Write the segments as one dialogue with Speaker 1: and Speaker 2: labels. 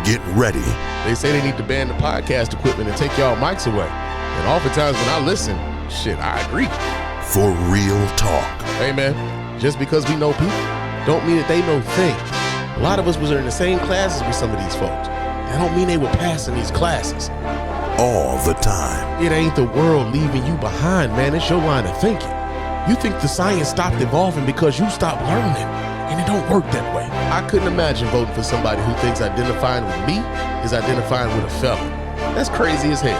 Speaker 1: Get ready.
Speaker 2: They say they need to ban the podcast equipment and take y'all mics away. And oftentimes when I listen, shit, I agree.
Speaker 1: For real talk.
Speaker 2: Hey man, just because we know people don't mean that they know things. A lot of us was in the same classes with some of these folks. That don't mean they were passing these classes.
Speaker 1: All the time.
Speaker 2: It ain't the world leaving you behind, man. It's your line of thinking. You think the science stopped evolving because you stopped learning, and it don't work that way. I couldn't imagine voting for somebody who thinks identifying with me is identifying with a felon. That's crazy as hell.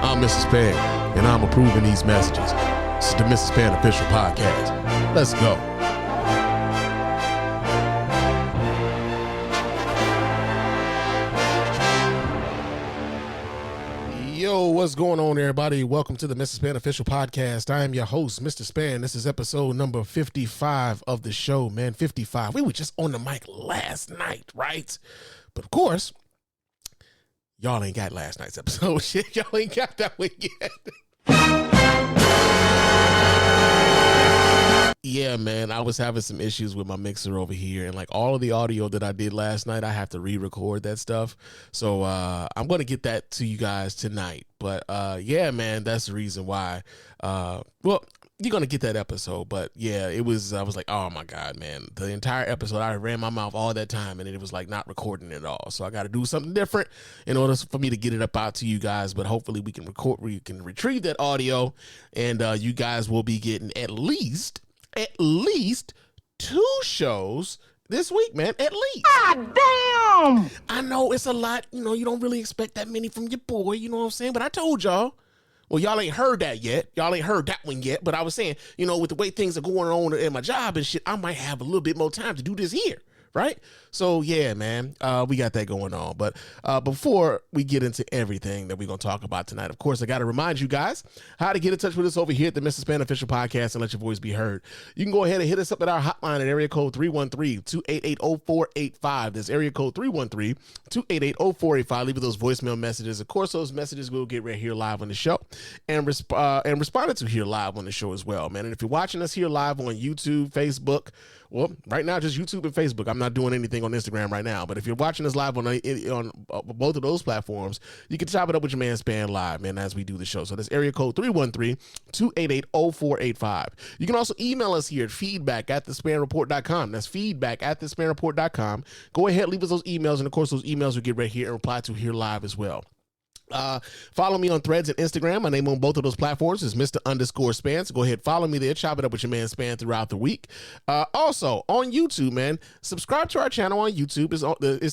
Speaker 2: I'm Mr. Spann, and I'm approving these messages. This is the Mr. Spann Official Podcast. Let's go. Yo, what's going on, everybody? Welcome to the Mr. Spann Official Podcast. I am your host, Mr. Spann. This is episode number 55 of the show, man. 55. We were just on the mic last night, right? But of course, y'all ain't got last night's episode. Shit, y'all ain't got that one yet. Yeah, man, I was having some issues with my mixer over here, and like all of the audio that I did last night, I have to re-record that stuff. So I'm going to get that to you guys tonight. But yeah, man, that's the reason why. Well, you're going to get that episode. But yeah, I was like, oh my God, man, the entire episode, I ran my mouth all that time and it was like not recording at all. So I got to do something different in order for me to get it up out to you guys. But hopefully we can retrieve that audio, and you guys will be getting at least 2 shows this week, man. At least. God damn! I know it's a lot. You know, you don't really expect that many from your boy. You know what I'm saying? But I told y'all. Well, y'all ain't heard that yet. Y'all ain't heard that one yet. But I was saying, you know, with the way things are going on in my job and shit, I might have a little bit more time to do this here. Right? So, yeah, man, we got that going on. But before we get into everything that we're going to talk about tonight, of course, I got to remind you guys how to get in touch with us over here at the Mr. Spann Official Podcast and let your voice be heard. You can go ahead and hit us up at our hotline at area code 313-288-0485. That's area code 313-288-0485. Leave those voicemail messages. Of course, those messages will get right here live on the show and responded to here live on the show as well, man. And if you're watching us here live on YouTube, Facebook, well, right now, just YouTube and Facebook. I'm not doing anything on Instagram right now. But if you're watching us live on both of those platforms, you can chop it up with your man Spann live, man, as we do the show. So that's area code 313-288-0485. You can also email us here at feedback@thespannreport.com. That's feedback@thespannreport.com. Go ahead, leave us those emails. And, of course, those emails will get right here and reply to here live as well. Follow me on Threads and Instagram. My name on both of those platforms is Mr._Spann. So go ahead, follow me there. Chop it up with your man Spann throughout the week. Also on YouTube, man, subscribe to our channel on YouTube. It's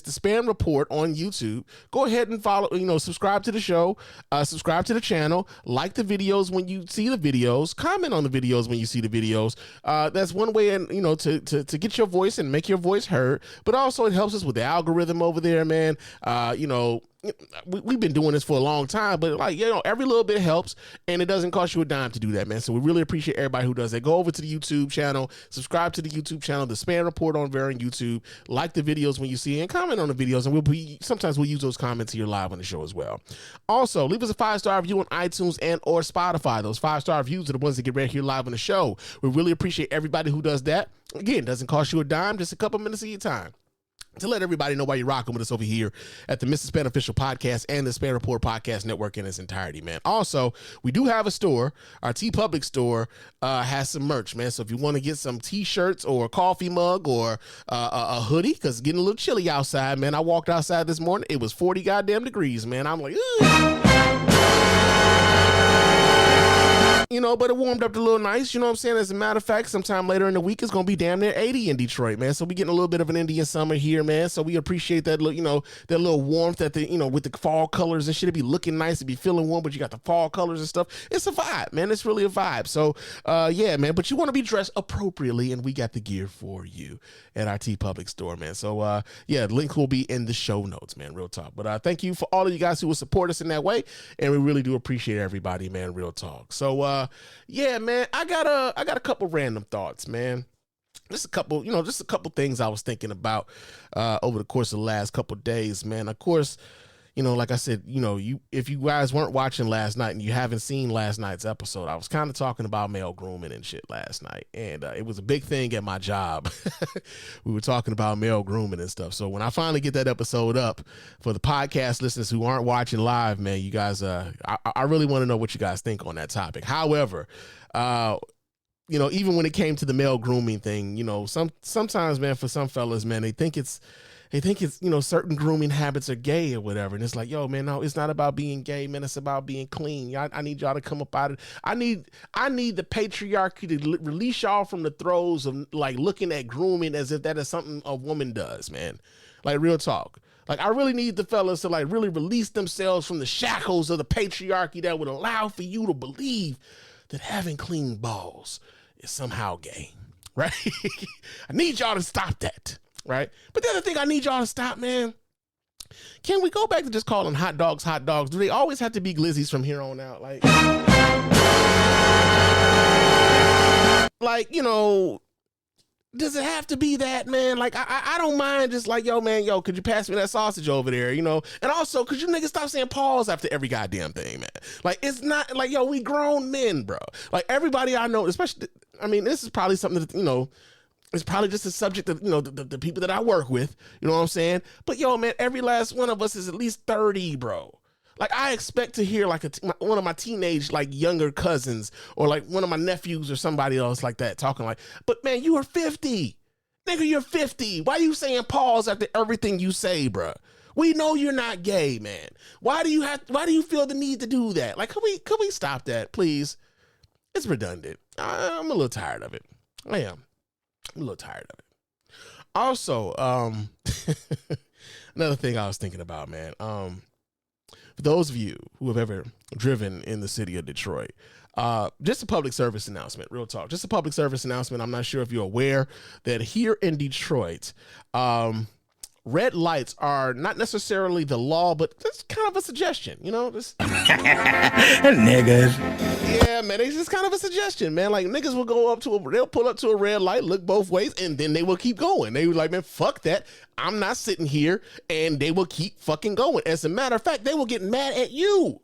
Speaker 2: the Spann Report on YouTube. Go ahead and follow. Subscribe to the show. Subscribe to the channel. Like the videos when you see the videos. Comment on the videos when you see the videos. That's one way, and to get your voice and make your voice heard. But also it helps us with the algorithm over there, man. We've been doing this for a long time, but every little bit helps, and it doesn't cost you a dime to do that, man. So we really appreciate everybody who does that. Go over to the YouTube channel, subscribe to the YouTube channel, the Spann Report on there on YouTube, like the videos when you see it, and comment on the videos, and sometimes we'll use those comments here live on the show as well. Also, leave us a 5-star review on iTunes and or Spotify. Those 5-star reviews are the ones that get right here live on the show. We really appreciate everybody who does that. Again, it doesn't cost you a dime, just a couple minutes of your time to let everybody know why you're rocking with us over here at the Mr. Spann Official Podcast and the Spann Report Podcast Network in its entirety, man. Also, we do have a store. Our TeePublic store has some merch, man. So if you want to get some T-shirts or a coffee mug or a hoodie, because it's getting a little chilly outside, man. I walked outside this morning. It was 40 goddamn degrees, man. I'm like, ugh. But it warmed up a little nice, you know what I'm saying? As a matter of fact, sometime later in the week, it's going to be damn near 80 in Detroit, man. So we getting a little bit of an Indian summer here, man. So we appreciate that, that little warmth with the fall colors and shit. It be looking nice, it be feeling warm, but you got the fall colors and stuff. It's a vibe, man. It's really a vibe. So, yeah, man, but you want to be dressed appropriately, and we got the gear for you at our TeePublic store, man. So, yeah, the link will be in the show notes, man, real talk. But thank you for all of you guys who will support us in that way, and we really do appreciate everybody, man, real talk. So, yeah, man, I got a couple random thoughts, man. Just a couple things I was thinking about over the course of the last couple days, man. Of course, like I said, if you guys weren't watching last night and you haven't seen last night's episode, I was kind of talking about male grooming and shit last night. And it was a big thing at my job. We were talking about male grooming and stuff. So when I finally get that episode up, for the podcast listeners who aren't watching live, man, you guys, I really want to know what you guys think on that topic. However, even when it came to the male grooming thing, sometimes, man, for some fellas, man, they think it's, certain grooming habits are gay or whatever. And it's like, yo, man, no, it's not about being gay, man. It's about being clean. I need y'all to come up out of it. I need the patriarchy to release y'all from the throes of like looking at grooming as if that is something a woman does, man. Like, real talk. Like, I really need the fellas to like really release themselves from the shackles of the patriarchy that would allow for you to believe that having clean balls is somehow gay, right? I need y'all to stop that. Right. But the other thing I need y'all to stop, man. Can we go back to just calling hot dogs hot dogs? Do they always have to be glizzies from here on out? Like, does it have to be that, man? Like, I don't mind just like, yo, man, could you pass me that sausage over there, And also, could you niggas stop saying pause after every goddamn thing, man? Like, it's not like, we grown men, bro. Like, everybody I know, especially, this is probably something that, it's probably just a subject of, the people that I work with, you know what I'm saying? But yo, man, every last one of us is at least 30, bro. Like, I expect to hear like one of my teenage, like younger cousins or like one of my nephews or somebody else like that talking like, but man, you are 50. Nigga, you're 50. Why are you saying pause after everything you say, bro? We know you're not gay, man. Why do you feel the need to do that? Like, could we stop that, please? It's redundant. I'm a little tired of it. I am. I'm a little tired of it. Also, another thing I was thinking about, man. For those of you who have ever driven in the city of Detroit, just a public service announcement, real talk. Just a public service announcement. I'm not sure if you're aware that here in Detroit, red lights are not necessarily the law, but that's kind of a suggestion, Niggas. Yeah, man, it's just kind of a suggestion, man. Like, niggas will they'll pull up to a red light, look both ways, and then they will keep going. They were like, man, fuck that. I'm not sitting here, and they will keep fucking going. As a matter of fact, they will get mad at you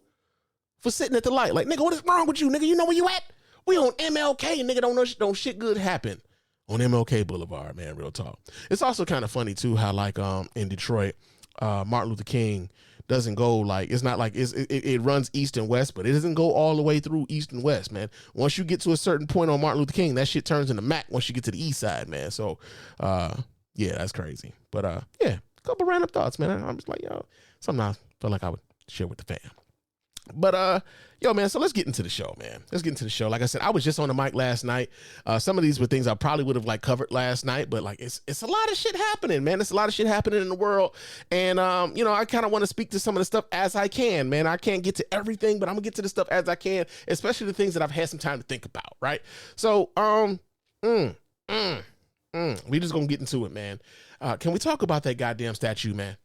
Speaker 2: for sitting at the light. Like, nigga, what is wrong with you, nigga? You know where you at? We on MLK, nigga. Don't shit good happen on MLK Boulevard, man. Real talk. It's also kind of funny too how like in Detroit, Martin Luther King doesn't go like, it's not like it runs east and west, but it doesn't go all the way through east and west, man. Once you get to a certain point on Martin Luther King, that shit turns into Mac once you get to the east side, man. So yeah, that's crazy. But yeah, a couple random thoughts, man. I'm just like, something I felt like I would share with the fam. But yo, man, so let's get into the show, man. Let's get into the show. Like I said, I was just on the mic last night. Some of these were things I probably would have like covered last night, but like it's a lot of shit happening, man. It's a lot of shit happening in the world. And I kind of want to speak to some of the stuff as I can, man. I can't get to everything, but I'm gonna get to the stuff as I can, especially the things that I've had some time to think about, right? So we just gonna get into it, man. Can we talk about that goddamn statue, man?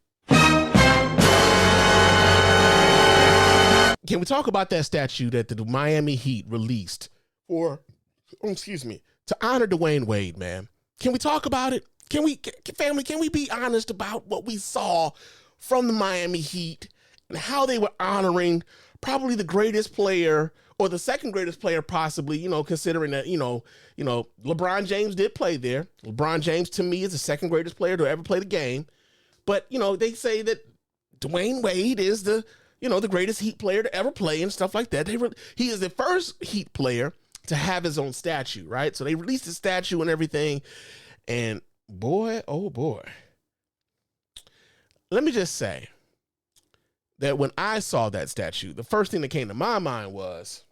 Speaker 2: Can we talk about that statue that the Miami Heat released to honor Dwayne Wade, man? Can we talk about it? Can we be honest about what we saw from the Miami Heat and how they were honoring probably the greatest player or the second greatest player possibly, considering that, LeBron James did play there. LeBron James to me is the second greatest player to ever play the game. But, they say that Dwayne Wade is the greatest Heat player to ever play and stuff like that. He is the first Heat player to have his own statue, right? So they released his statue and everything. And boy, oh boy. Let me just say that when I saw that statue, the first thing that came to my mind was,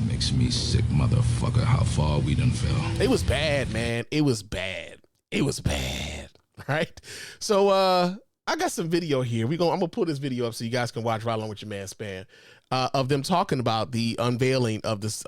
Speaker 3: makes me sick, motherfucker, how far we done fell.
Speaker 2: It was bad, man. It was bad. Right? So, I got some video here. I'm gonna pull this video up so you guys can watch right along with your man Spann, of them talking about the unveiling of this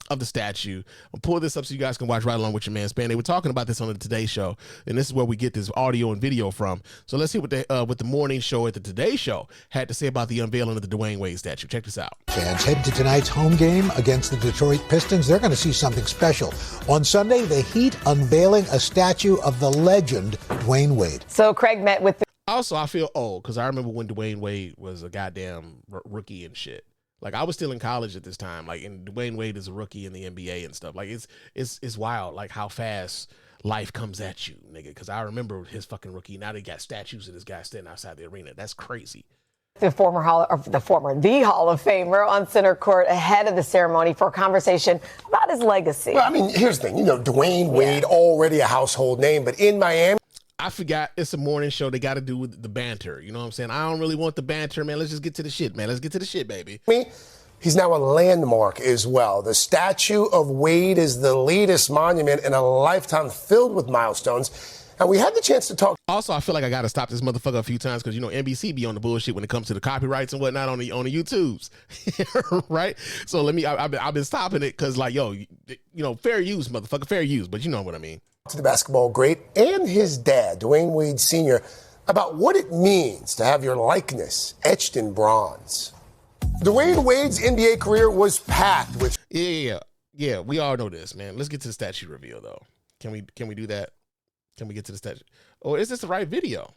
Speaker 2: of the statue. I'll pull this up so you guys can watch right along with your man Spann. They were talking about this on the Today Show, and this is where we get this audio and video from. So let's see what the morning show at the Today Show had to say about the unveiling of the Dwayne Wade statue. Check this out.
Speaker 4: Fans head to tonight's home game against the Detroit Pistons. They're going to see something special. On Sunday, the Heat unveiling a statue of the legend Dwayne Wade.
Speaker 5: So Craig met with the
Speaker 2: also, I feel old because I remember when Dwayne Wade was a goddamn rookie and shit. Like, I was still in college at this time. Like, and Dwayne Wade is a rookie in the NBA and stuff. Like, it's wild, like, how fast life comes at you, nigga. Because I remember his fucking rookie. Now they got statues of this guy standing outside the arena. That's crazy.
Speaker 5: The Hall of Famer on center court ahead of the ceremony for a conversation about his legacy.
Speaker 6: Well, I mean, here's the thing. You know, Dwayne Wade, already a household name, but in Miami.
Speaker 2: I forgot it's a morning show. They got to do with the banter. You know what I'm saying? I don't really want the banter, man. Let's just get to the shit, man. Let's get to the shit, baby.
Speaker 6: He's now a landmark as well. The statue of Wade is the latest monument in a lifetime filled with milestones. And we had the chance to talk.
Speaker 2: Also, I feel like I got to stop this motherfucker a few times because, you know, NBC be on the bullshit when it comes to the copyrights and whatnot on the YouTubes, right? So I've been stopping it because, like, yo, you know, fair use, motherfucker, fair use. But you know what I mean.
Speaker 6: To the basketball great and his dad, Dwayne Wade Sr., about what it means to have your likeness etched in bronze. Dwayne Wade's NBA career was packed with.
Speaker 2: Yeah. We all know this, man. Let's get to the statue reveal, though. Can we do that? Can we get to the statue? Or is this the right video?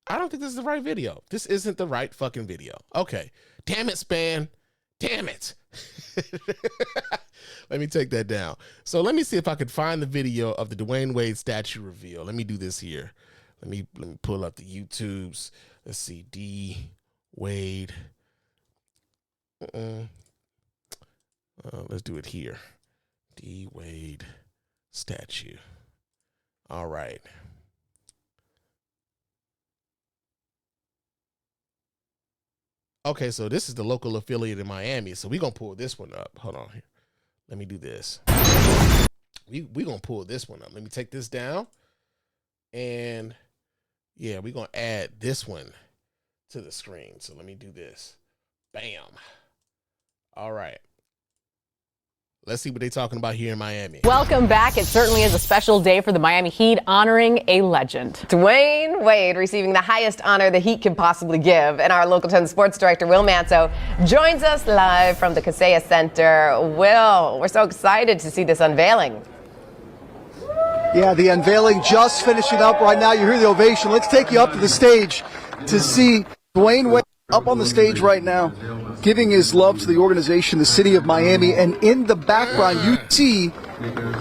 Speaker 2: I don't think this is the right video. This isn't the right fucking video. Okay. Damn it, Spann. Damn it. Let me take that down. So let me see if I could find the video of the Dwayne Wade statue reveal. Let me do this here. Let me pull up the YouTubes. Let's see. D Wade. Let's do it here. D Wade statue. All right. Okay, so this is the local affiliate in Miami. So we're going to pull this one up. Hold on here. Let me do this. We're going to pull this one up. Let me take this down. And, yeah, we're going to add this one to the screen. So let me do this. Bam. All right. Let's see what they're talking about here in Miami.
Speaker 7: Welcome back. It certainly is a special day for the Miami Heat, honoring a legend.
Speaker 5: Dwayne Wade receiving the highest honor the Heat can possibly give. And our Local 10 sports director, Will Manso, joins us live from the Kaseya Center. Will, we're so excited to see this unveiling.
Speaker 8: Yeah, the unveiling just finishing up right now. You hear the ovation. Let's take you up to the stage to see Dwayne Wade up on the stage right now, giving his love to the organization, the city of Miami. And in the background, you see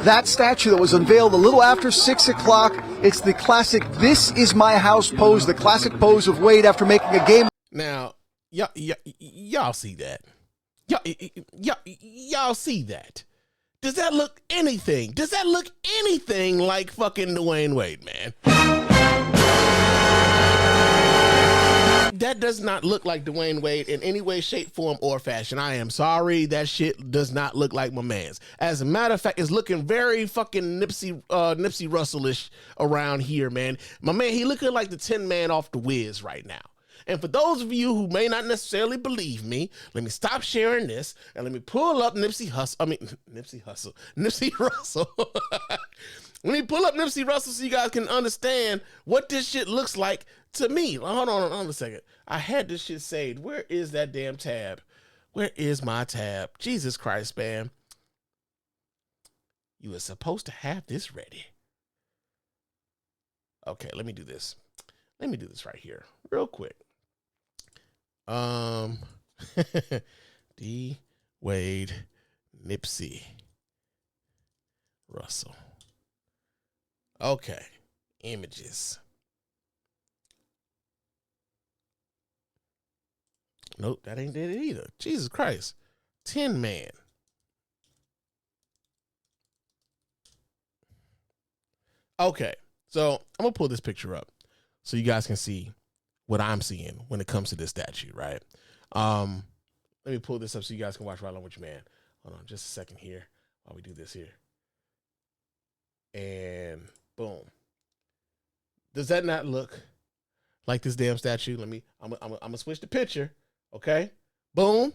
Speaker 8: that statue that was unveiled a little after 6 o'clock. It's the classic "This is my house" pose, the classic pose of Wade after making a game.
Speaker 2: Now, y'all see that? Y'all see that? Does that look anything? Does that look anything like fucking Dwayne Wade, man? That does not look like Dwayne Wade in any way, shape, form, or fashion. I am sorry. That shit does not look like my man's. As a matter of fact, it's looking very fucking Nipsey Russell-ish around here, man. My man, he looking like the Tin Man off The Wiz right now. And for those of you who may not necessarily believe me, let me stop sharing this and let me pull up Nipsey Russell. Let me pull up Nipsey Russell so you guys can understand what this shit looks like to me. Hold on a second. I had this shit saved. Where is that damn tab? Where is my tab? Jesus Christ, man. You were supposed to have this ready. Okay, let me do this. Let me do this right here real quick. D. Wade Nipsey Russell. Okay, images. Nope, that ain't it either. Jesus Christ. Tin Man. Okay, so I'm going to pull this picture up so you guys can see what I'm seeing when it comes to this statue, right? Let me pull this up so you guys can watch right along with your man. Hold on just a second here while we do this here. And boom. Does that not look like this damn statue? I'm gonna switch the picture. Okay. Boom.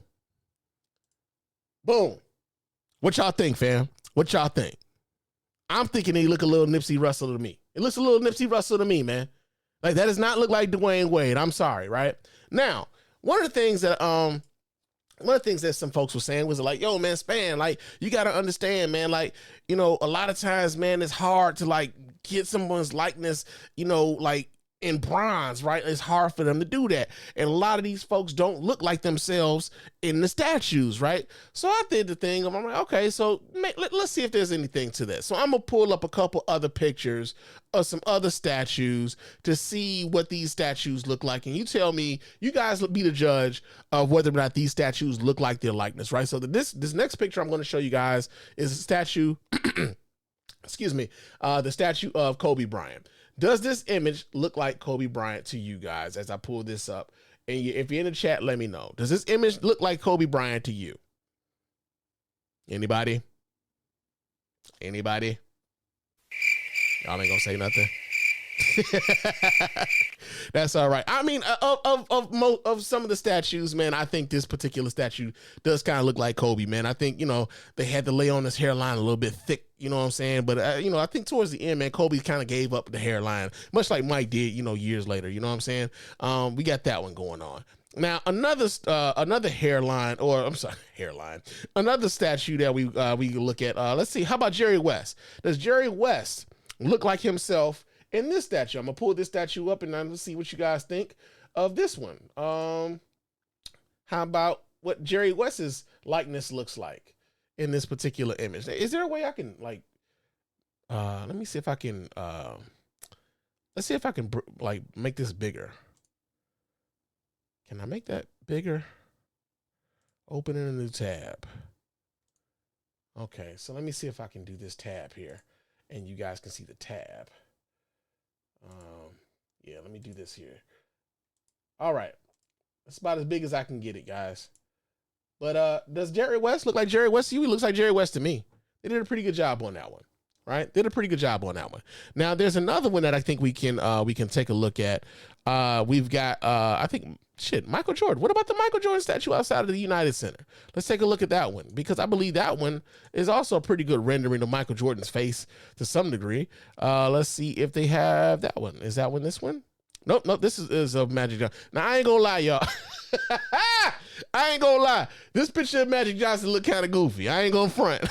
Speaker 2: Boom. What y'all think, fam? What y'all think? I'm thinking he look a little Nipsey Russell to me. It looks a little Nipsey Russell to me, man. Like, that does not look like Dwayne Wade. I'm sorry, right? Now, one of the things that some folks were saying was like, yo, man, Spann, like, you got to understand, man, like, you know, a lot of times, man, it's hard to, like, get someone's likeness, you know, like, in bronze, right? It's hard for them to do that. And a lot of these folks don't look like themselves in the statues, right? So I did the thing. I'm like, okay, so let's see if there's anything to this. So I'm going to pull up a couple other pictures of some other statues to see what these statues look like. And you tell me, you guys be the judge of whether or not these statues look like their likeness, right? So this next picture I'm going to show you guys is a statue, excuse me, the statue of Kobe Bryant. Does this image look like Kobe Bryant to you guys as I pull this up? And if you're in the chat, let me know. Does this image look like Kobe Bryant to you? Anybody? Anybody? Y'all ain't gonna say nothing. That's all right. I mean, of some of the statues, man, I think this particular statue does kind of look like Kobe, man. I think, they had to lay on his hairline a little bit thick, you know what I'm saying? But, I think towards the end, man, Kobe kind of gave up the hairline, much like Mike did, years later, you know what I'm saying? We got that one going on. Now, another hairline, or I'm sorry, hairline, another statue that we can look at, let's see, how about Jerry West? Does Jerry West look like himself in this statue? I'm gonna pull this statue up and I'm gonna see what you guys think of this one. How about what Jerry West's likeness looks like in this particular image? Is there a way I can let me see if I can, let's see if I can make this bigger. Can I make that bigger? Open in a new tab. Okay, so let me see if I can do this tab here and you guys can see the tab. Yeah, let me do this here. All right. That's about as big as I can get it, guys. But does Jerry West look like Jerry West to you? He looks like Jerry West to me. They did a pretty good job on that one, right? Did a pretty good job on that one. Now, there's another one that I think we can take a look at. We've got, I think, Michael Jordan. What about the Michael Jordan statue outside of the United Center? Let's take a look at that one, because I believe that one is also a pretty good rendering of Michael Jordan's face to some degree. Let's see if they have that one. Is that one this one? Nope. This is of Magic Johnson. Now, I ain't gonna lie, y'all. I ain't gonna lie. This picture of Magic Johnson look kind of goofy. I ain't gonna front.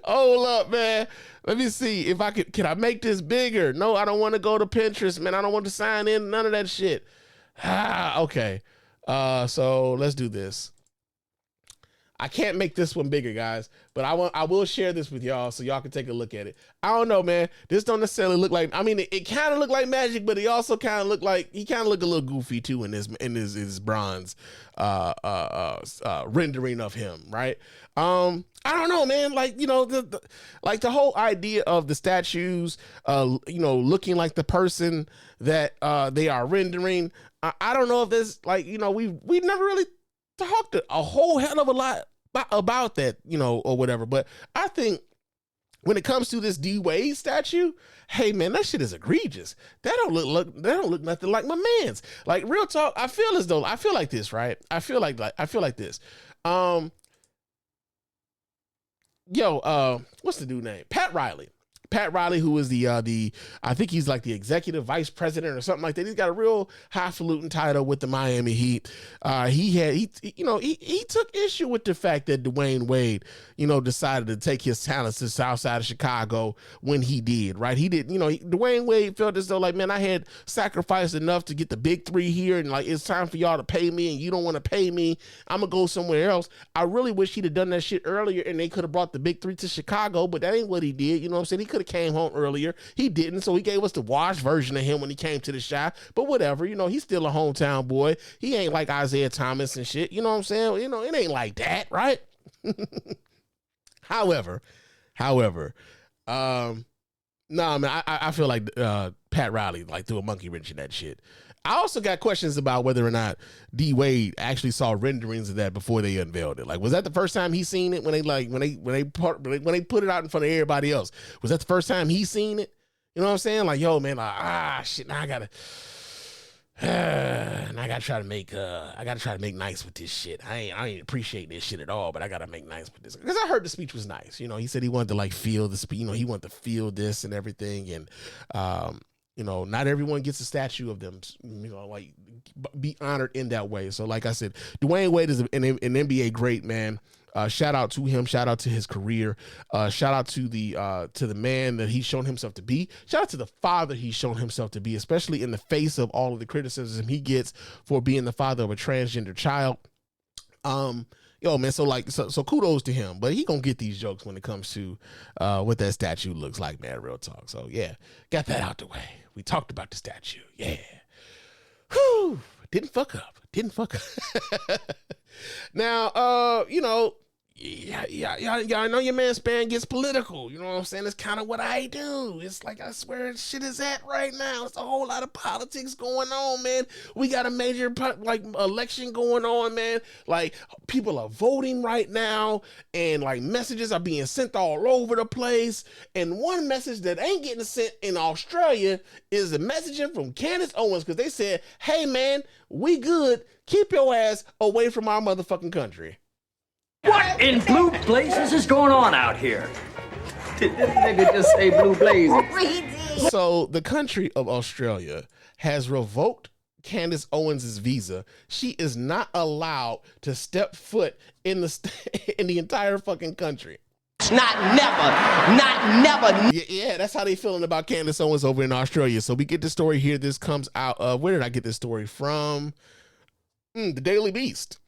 Speaker 2: Hold up, man. Let me see if I can I make this bigger? No, I don't want to go to Pinterest, man. I don't want to sign in, none of that shit. Okay. So let's do this. I can't make this one bigger, guys, but I will share this with y'all so y'all can take a look at it. I don't know, man. This don't necessarily look like, I mean, it kind of looked like Magic, but he also kind of looked like, he kind of looked a little goofy too in his bronze rendering of him, right? I don't know, man. Like, the whole idea of the statues, looking like the person that they are rendering. I don't know if this, we've never really talked a whole hell of a lot about that, or whatever. But I think when it comes to this D Wade statue, hey man, that shit is egregious. That don't look nothing like my man's. Like, real talk, I feel like this, right? I feel like this. What's the dude name? Pat Riley, who is the I think he's like the executive vice president or something like that. He's got a real highfalutin title with the Miami Heat. He took issue with the fact that Dwayne Wade, decided to take his talents to the south side of Chicago when he did, right? He did, Dwayne Wade felt as though, like, man, I had sacrificed enough to get the big three here, and like, it's time for y'all to pay me, and you don't want to pay me. I'm gonna go somewhere else. I really wish he'd have done that shit earlier and they could have brought the big three to Chicago, but that ain't what he did. You know what I'm saying? He could have came home earlier. He didn't, so he gave us the washed version of him when he came to the shop. But whatever, he's still a hometown boy. He ain't like Isaiah Thomas and shit. You know what I'm saying? It ain't like that, right? However, no, man, I feel like Pat Riley threw a monkey wrench in that shit. I also got questions about whether or not D Wade actually saw renderings of that before they unveiled it. Like, was that the first time he seen it when they put it out in front of everybody else? Was that the first time he seen it? You know what I'm saying? Like, yo, man, shit, now I gotta try to make nice with this shit. I ain't appreciate this shit at all, but I gotta make nice with this, because I heard the speech was nice. He said he wanted to feel the speech. He wanted to feel this and everything, and not everyone gets a statue of them, be honored in that way. So like I said, Dwayne Wade is an NBA great, man. Shout out to him. Shout out to his career. Shout out to the man that he's shown himself to be. Shout out to the father he's shown himself to be, especially in the face of all of the criticism he gets for being the father of a transgender child. Yo, man, so kudos to him, but he gonna get these jokes when it comes to what that statue looks like, man. Real talk. So yeah, got that out the way. We talked about the statue. Yeah. Whew. Didn't fuck up. Now, you know, y'all know your man Spann gets political. You know what I'm saying? It's kind of what I do. It's like, I swear shit is at right now. It's a whole lot of politics going on, man. We got a major election going on, man. Like, people are voting right now, and like messages are being sent all over the place. And one message that ain't getting sent in Australia is the messaging from Candace Owens, because they said, hey man, we good. Keep your ass away from our motherfucking country.
Speaker 9: What in blue blazes is going on out here? Did this nigga just say blue blazes?
Speaker 2: So the country of Australia has revoked Candace Owens' visa. She is not allowed to step foot in the entire fucking country.
Speaker 10: Not never.
Speaker 2: Yeah, that's how they feeling about Candace Owens over in Australia. So we get the story here. This comes out of, where did I get this story from? The Daily Beast.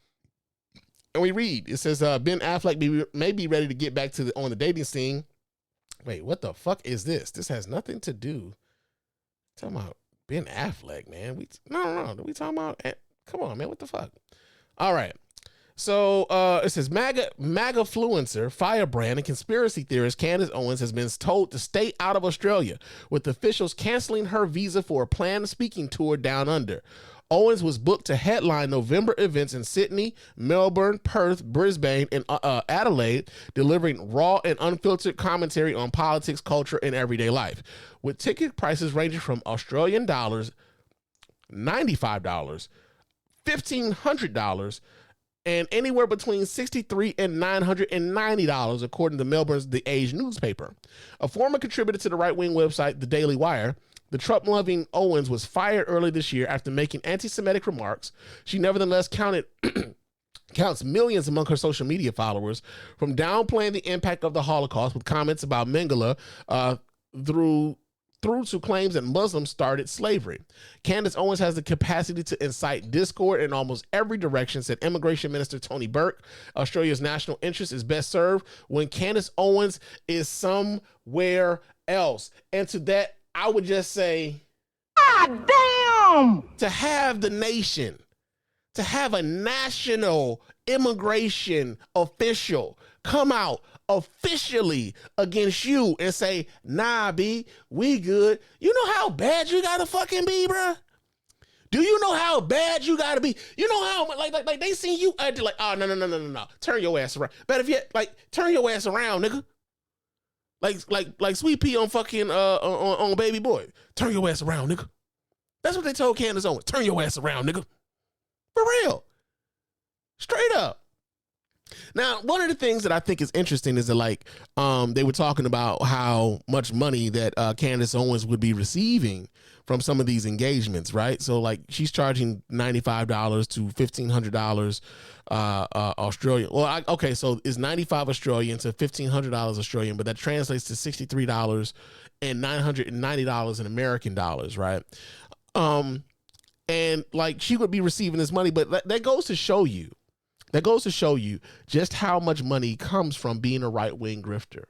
Speaker 2: And we read, it says, Ben Affleck may be ready to get back on the dating scene. Wait, what the fuck is this? This has nothing to do. Talking about Ben Affleck, man. No. We talking about, come on, man. What the fuck? All right. So it says MAGA influencer, firebrand, and conspiracy theorist Candace Owens has been told to stay out of Australia, with officials canceling her visa for a planned speaking tour down under. Owens was booked to headline November events in Sydney, Melbourne, Perth, Brisbane, and Adelaide, delivering raw and unfiltered commentary on politics, culture, and everyday life. With ticket prices ranging from Australian dollars, $95, $1,500, and anywhere between $63 and $990, according to Melbourne's The Age newspaper. A former contributor to the right-wing website, The Daily Wire, the Trump-loving Owens was fired early this year after making anti-Semitic remarks. She nevertheless counts millions among her social media followers, from downplaying the impact of the Holocaust with comments about Mengele through to claims that Muslims started slavery. Candace Owens has the capacity to incite discord in almost every direction, said Immigration Minister Tony Burke. Australia's national interest is best served when Candace Owens is somewhere else. And to that, I would just say, God damn! To have the nation, to have a national immigration official come out officially against you and say, nah, B, we good. You know how bad you gotta fucking be, bruh? Do you know how bad you gotta be? You know how, like they seen you, they're like, oh, no. Turn your ass around. Better if you, turn your ass around, nigga. Like Sweet Pea on fucking on Baby Boy. Turn your ass around, nigga. That's what they told Candace Owens. Turn your ass around, nigga. For real. Straight up. Now, one of the things that I think is interesting is that they were talking about how much money that Candace Owens would be receiving from some of these engagements, right? So she's charging $95 to $1,500 Australian. Well, okay, so it's $95 Australian to $1,500 Australian, but that translates to $63 and $990 in American dollars, right? And she would be receiving this money, but that goes to show you. That goes to show you just how much money comes from being a right-wing grifter.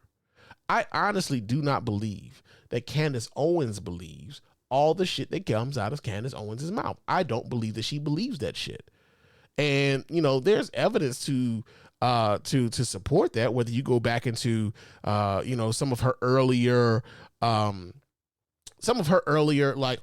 Speaker 2: I honestly do not believe that Candace Owens believes all the shit that comes out of Candace Owens' mouth. I don't believe that she believes that shit. And, there's evidence to support that, whether you go back into, some of her earlier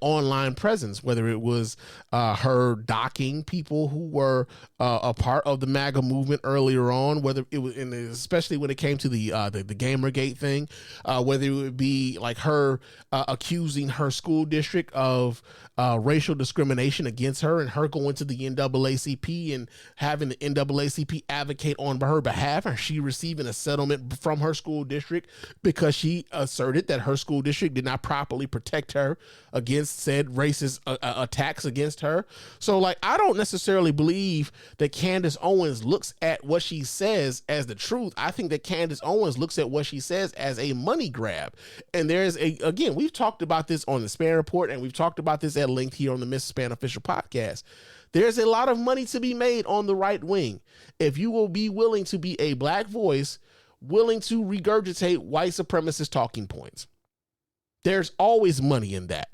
Speaker 2: online presence, whether it was her docking people who were a part of the MAGA movement earlier on, whether it was, especially when it came to the Gamergate thing, whether it would be her accusing her school district of racial discrimination against her, and her going to the NAACP and having the NAACP advocate on her behalf, and she receiving a settlement from her school district because she asserted that her school district did not properly protect protect her against said racist attacks against her. So like, I don't necessarily believe that Candace Owens looks at what she says as the truth. I think that Candace Owens looks at what she says as a money grab. And there's again, we've talked about this on the Spann Report, and we've talked about this at length here on the Mrs. Spann Official Podcast. There's a lot of money to be made on the right wing. If you will be willing to be a black voice, willing to regurgitate white supremacist talking points. There's always money in that.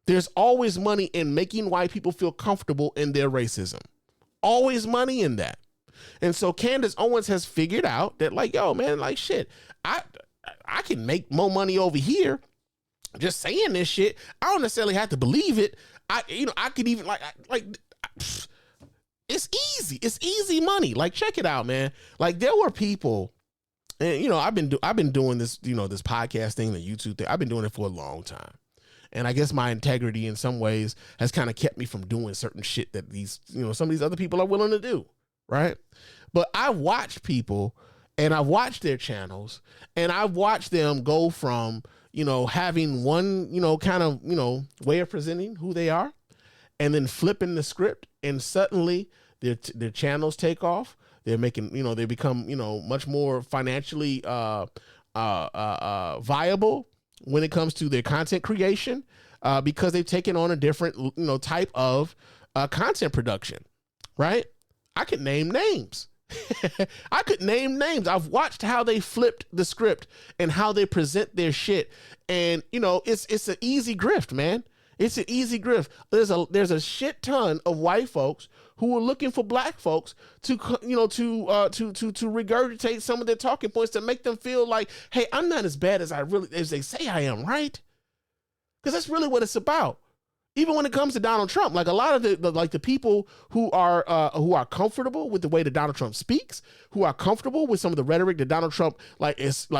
Speaker 2: There's always money in making white people feel comfortable in their racism. Always money in that. And so Candace Owens has figured out that, like, yo, man, like, shit, I can make more money over here just saying this shit. I don't necessarily have to believe it. I could even it's easy. It's easy money. Like, check it out, man. Like, there were people, and I've been doing this, this podcast thing, the YouTube thing. I've been doing it for a long time. And I guess my integrity in some ways has kind of kept me from doing certain shit that these, some of these other people are willing to do. Right. But I've watched people, and I've watched their channels, and I've watched them go from, having one, kind of, way of presenting who they are, and then flipping the script, and suddenly their channels take off. They're making, they become, much more financially viable when it comes to their content creation, because they've taken on a different, type of content production, right? I could name names. I could name names. I've watched how they flipped the script and how they present their shit. And, it's an easy grift, man. It's an easy grift. There's a shit ton of white folks who are looking for black folks to regurgitate some of their talking points to make them feel like, hey, I'm not as bad as they say I am, right? Because that's really what it's about. Even when it comes to Donald Trump, like a lot of the people who are comfortable with the way that Donald Trump speaks, who are comfortable with some of the rhetoric that Donald Trump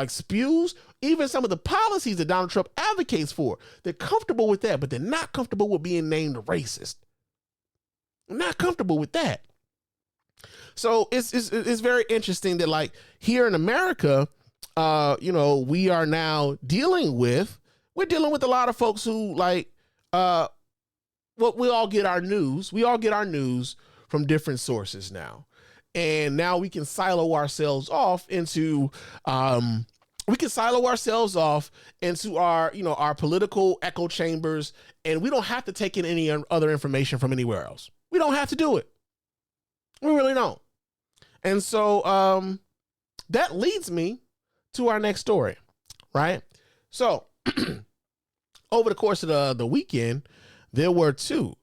Speaker 2: spews, even some of the policies that Donald Trump advocates for, they're comfortable with that, but they're not comfortable with being named a racist. They're not comfortable with that. So it's very interesting that, like, here in America, we are now dealing with a lot of folks who, like, we all get our news. We all get our news from different sources now. And now we can silo ourselves off into our our political echo chambers, and we don't have to take in any other information from anywhere else. We don't have to do it. We really don't. And so that leads me to our next story, right? So over the course of the weekend, there were two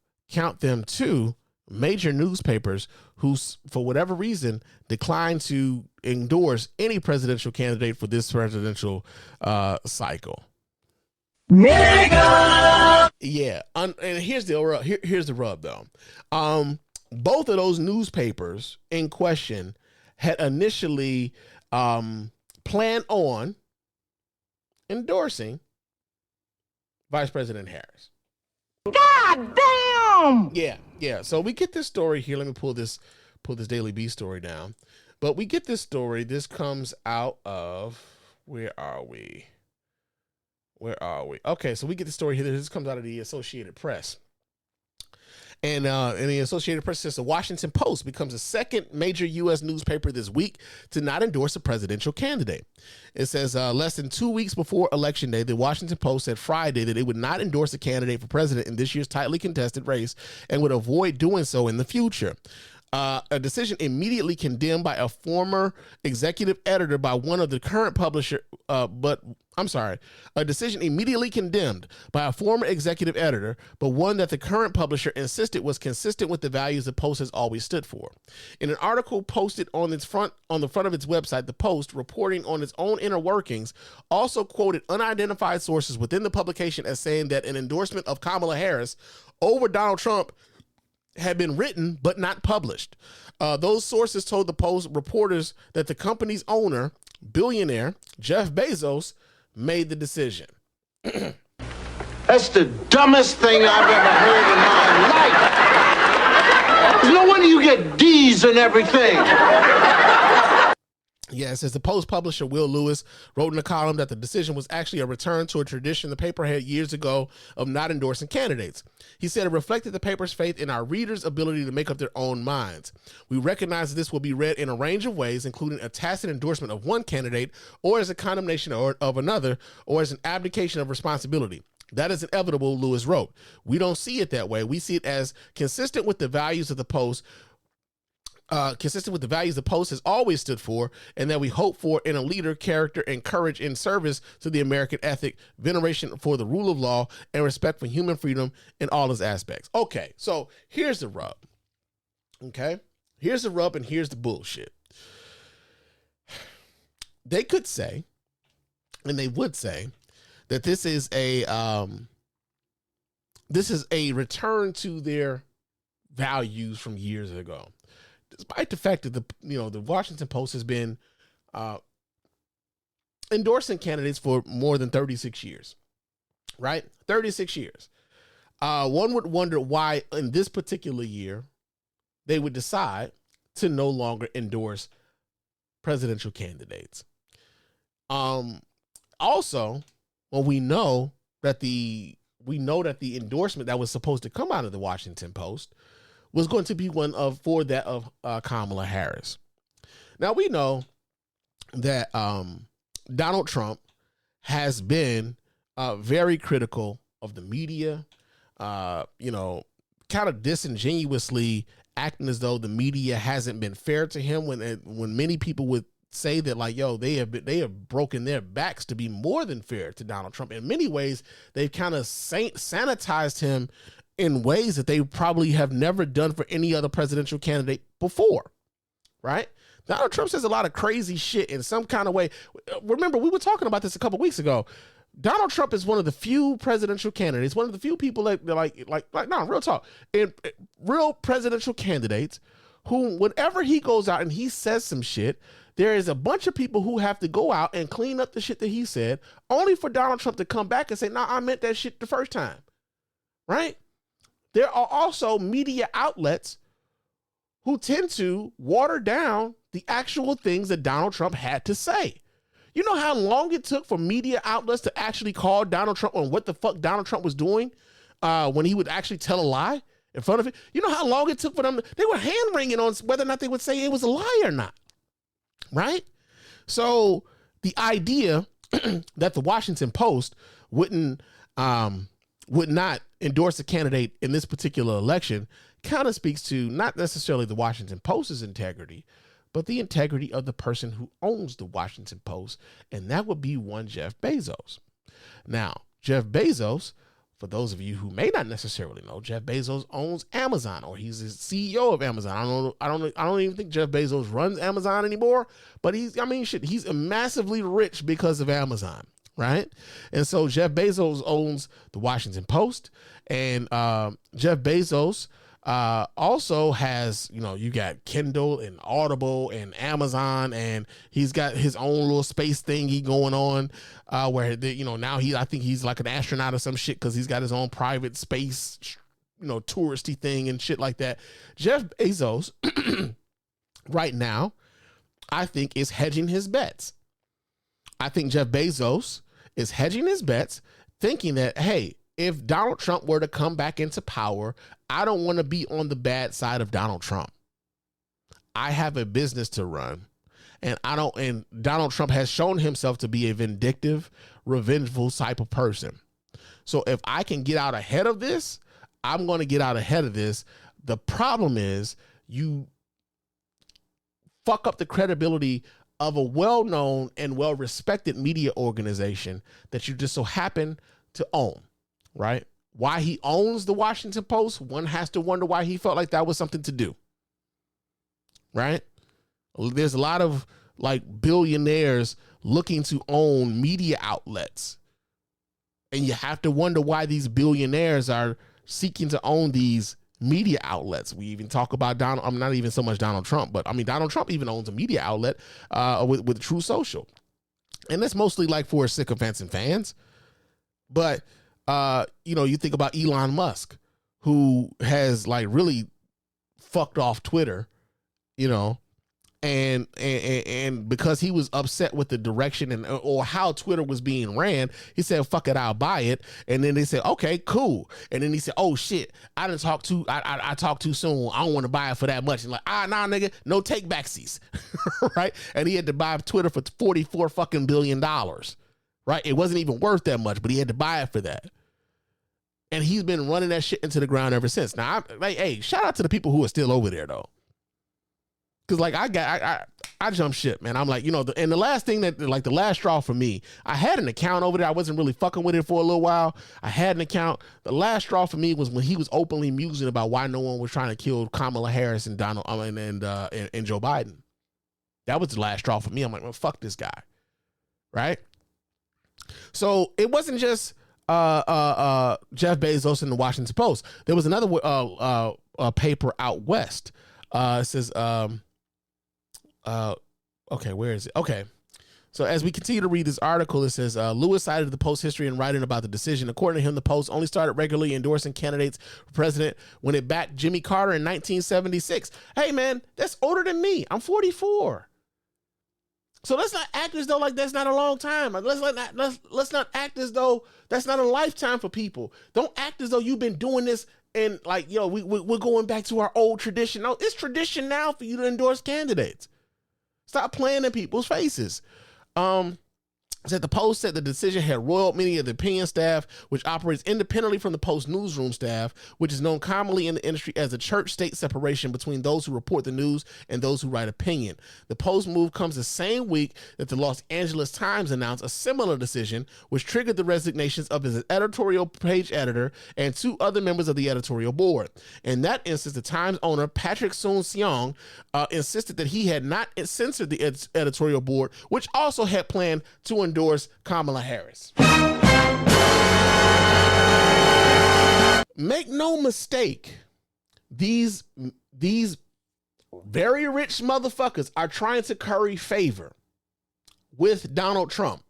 Speaker 2: major newspapers who, for whatever reason, declined to endorse any presidential candidate for this presidential cycle. MAGA! Yeah, and here's the rub, though. Both of those newspapers in question had initially planned on endorsing Vice President Harris.
Speaker 10: God damn!
Speaker 2: Yeah. So we get this story here. Let me pull this Daily Beast story down. But we get this story. This comes out of, where are we? Okay, so we get the story here. This comes out of the Associated Press. And the Associated Press says the Washington Post becomes the second major U.S. newspaper this week to not endorse a presidential candidate. It says less than 2 weeks before Election Day, the Washington Post said Friday that it would not endorse a candidate for president in this year's tightly contested race and would avoid doing so in the future. A decision immediately condemned by a former executive editor by one of the current publisher, a decision immediately condemned by a former executive editor, but one that the current publisher insisted was consistent with the values the Post has always stood for. In an article posted on the front of its website, the Post, reporting on its own inner workings, also quoted unidentified sources within the publication as saying that an endorsement of Kamala Harris over Donald Trump had been written but not published. Those sources told the Post reporters that the company's owner, billionaire Jeff Bezos, made the decision.
Speaker 11: That's the dumbest thing I've ever heard in my life. No wonder you get D's and everything.
Speaker 2: Yeah, it says the Post publisher Will Lewis wrote in a column that the decision was actually a return to a tradition the paper had years ago of not endorsing candidates. He said it reflected the paper's faith in our readers' ability to make up their own minds. We recognize this will be read in a range of ways, including a tacit endorsement of one candidate, or as a condemnation of another, or as an abdication of responsibility. That is inevitable, Lewis wrote. We don't see it that way. We see it as consistent with the values of the Post, the Post has always stood for, and that we hope for in a leader, character, and courage in service to the American ethic, veneration for the rule of law, and respect for human freedom in all its aspects. Okay, so here's the rub. Okay, here's the rub, and here's the bullshit. They could say, and they would say, that this is a return to their values from years ago. Despite the fact that the Washington Post has been endorsing candidates for more than 36 years, right? 36 years. One would wonder why in this particular year they would decide to no longer endorse presidential candidates. Also, well, we know that the endorsement that was supposed to come out of the Washington Post was going to be one of Kamala Harris. Now we know that Donald Trump has been very critical of the media, kind of disingenuously acting as though the media hasn't been fair to him when many people would say that, like, yo, they have broken their backs to be more than fair to Donald Trump. In many ways, they've kind of sanitized him in ways that they probably have never done for any other presidential candidate before, right? Donald Trump says a lot of crazy shit in some kind of way. Remember, we were talking about this a couple weeks ago. Donald Trump is one of the few presidential candidates, one of the few people real talk, and real presidential candidates who, whenever he goes out and he says some shit, there is a bunch of people who have to go out and clean up the shit that he said, only for Donald Trump to come back and say, nah, I meant that shit the first time, right? There are also media outlets who tend to water down the actual things that Donald Trump had to say. You know how long it took for media outlets to actually call Donald Trump on what the fuck Donald Trump was doing when he would actually tell a lie in front of it? You know how long it took for them? They were hand-wringing on whether or not they would say it was a lie or not, right? So the idea that the Washington Post would not endorse a candidate in this particular election kind of speaks to not necessarily the Washington Post's integrity, but the integrity of the person who owns the Washington Post, and that would be one Jeff Bezos. Now, Jeff Bezos, for those of you who may not necessarily know, Jeff Bezos owns Amazon, or he's the CEO of Amazon. I don't even think Jeff Bezos runs Amazon anymore, but he's massively rich because of Amazon. Right. And so Jeff Bezos owns the Washington Post, and Jeff Bezos also has, you got Kindle and Audible and Amazon, and he's got his own little space thingy going on where, now I think he's like an astronaut or some shit because he's got his own private space, touristy thing and shit like that. Jeff Bezos right now, I think, is hedging his bets. I think Jeff Bezos is hedging his bets, thinking that, hey, if Donald Trump were to come back into power, I don't want to be on the bad side of Donald Trump. I have a business to run, and Donald Trump has shown himself to be a vindictive, revengeful type of person. So if I can get out ahead of this, I'm going to get out ahead of this. The problem is you fuck up the credibility of a well-known and well-respected media organization that you just so happen to own, right? Why he owns the Washington Post, one has to wonder why he felt like that was something to do, right? There's a lot of billionaires looking to own media outlets, and you have to wonder why these billionaires are seeking to own these media outlets. We even talk about I'm not even so much Donald Trump, but Donald Trump even owns a media outlet with True Social, and that's mostly for sycophants and fans. But you think about Elon Musk, who has really fucked off Twitter, and because he was upset with the direction and or how Twitter was being ran, he said, "Fuck it, I'll buy it." And then they said, "Okay, cool." And then he said, "Oh shit, I talked too soon. I don't want to buy it for that much." And like, nah, nigga, no take backsies, right? And he had to buy Twitter for $44 fucking billion, right? It wasn't even worth that much, but he had to buy it for that. And he's been running that shit into the ground ever since. Now, hey, shout out to the people who are still over there though. Cause like I jumped ship, man. I'm like, and the last thing that, like the last straw for me, I had an account over there. I wasn't really fucking with it for a little while. I had an account. The last straw for me was when he was openly musing about why no one was trying to kill Kamala Harris and Joe Biden. That was the last straw for me. I'm like, well, fuck this guy, right? So it wasn't just Jeff Bezos in the Washington Post. There was another paper out west. It says, okay, where is it? Okay. So as we continue to read this article, it says, Lewis cited the Post history in writing about the decision. According to him, the Post only started regularly endorsing candidates for president when it backed Jimmy Carter in 1976. Hey, man, that's older than me. I'm 44. So let's not act as though like that's not a long time. Let's not act as though that's not a lifetime for people. Don't act as though you've been doing this and like, we're going back to our old tradition. No, it's tradition now for you to endorse candidates. Stop playing in people's faces. Said the Post said the decision had roiled many of the opinion staff, which operates independently from the Post newsroom staff, which is known commonly in the industry as a church-state separation between those who report the news and those who write opinion. The Post move comes the same week that the Los Angeles Times announced a similar decision, which triggered the resignations of its editorial page editor and 2 other members of the editorial board. In that instance, the Times owner, Patrick Soon-Seong, insisted that he had not censored the editorial board, which also had planned to endorse Kamala Harris. Make no mistake, these very rich motherfuckers are trying to curry favor with Donald Trump.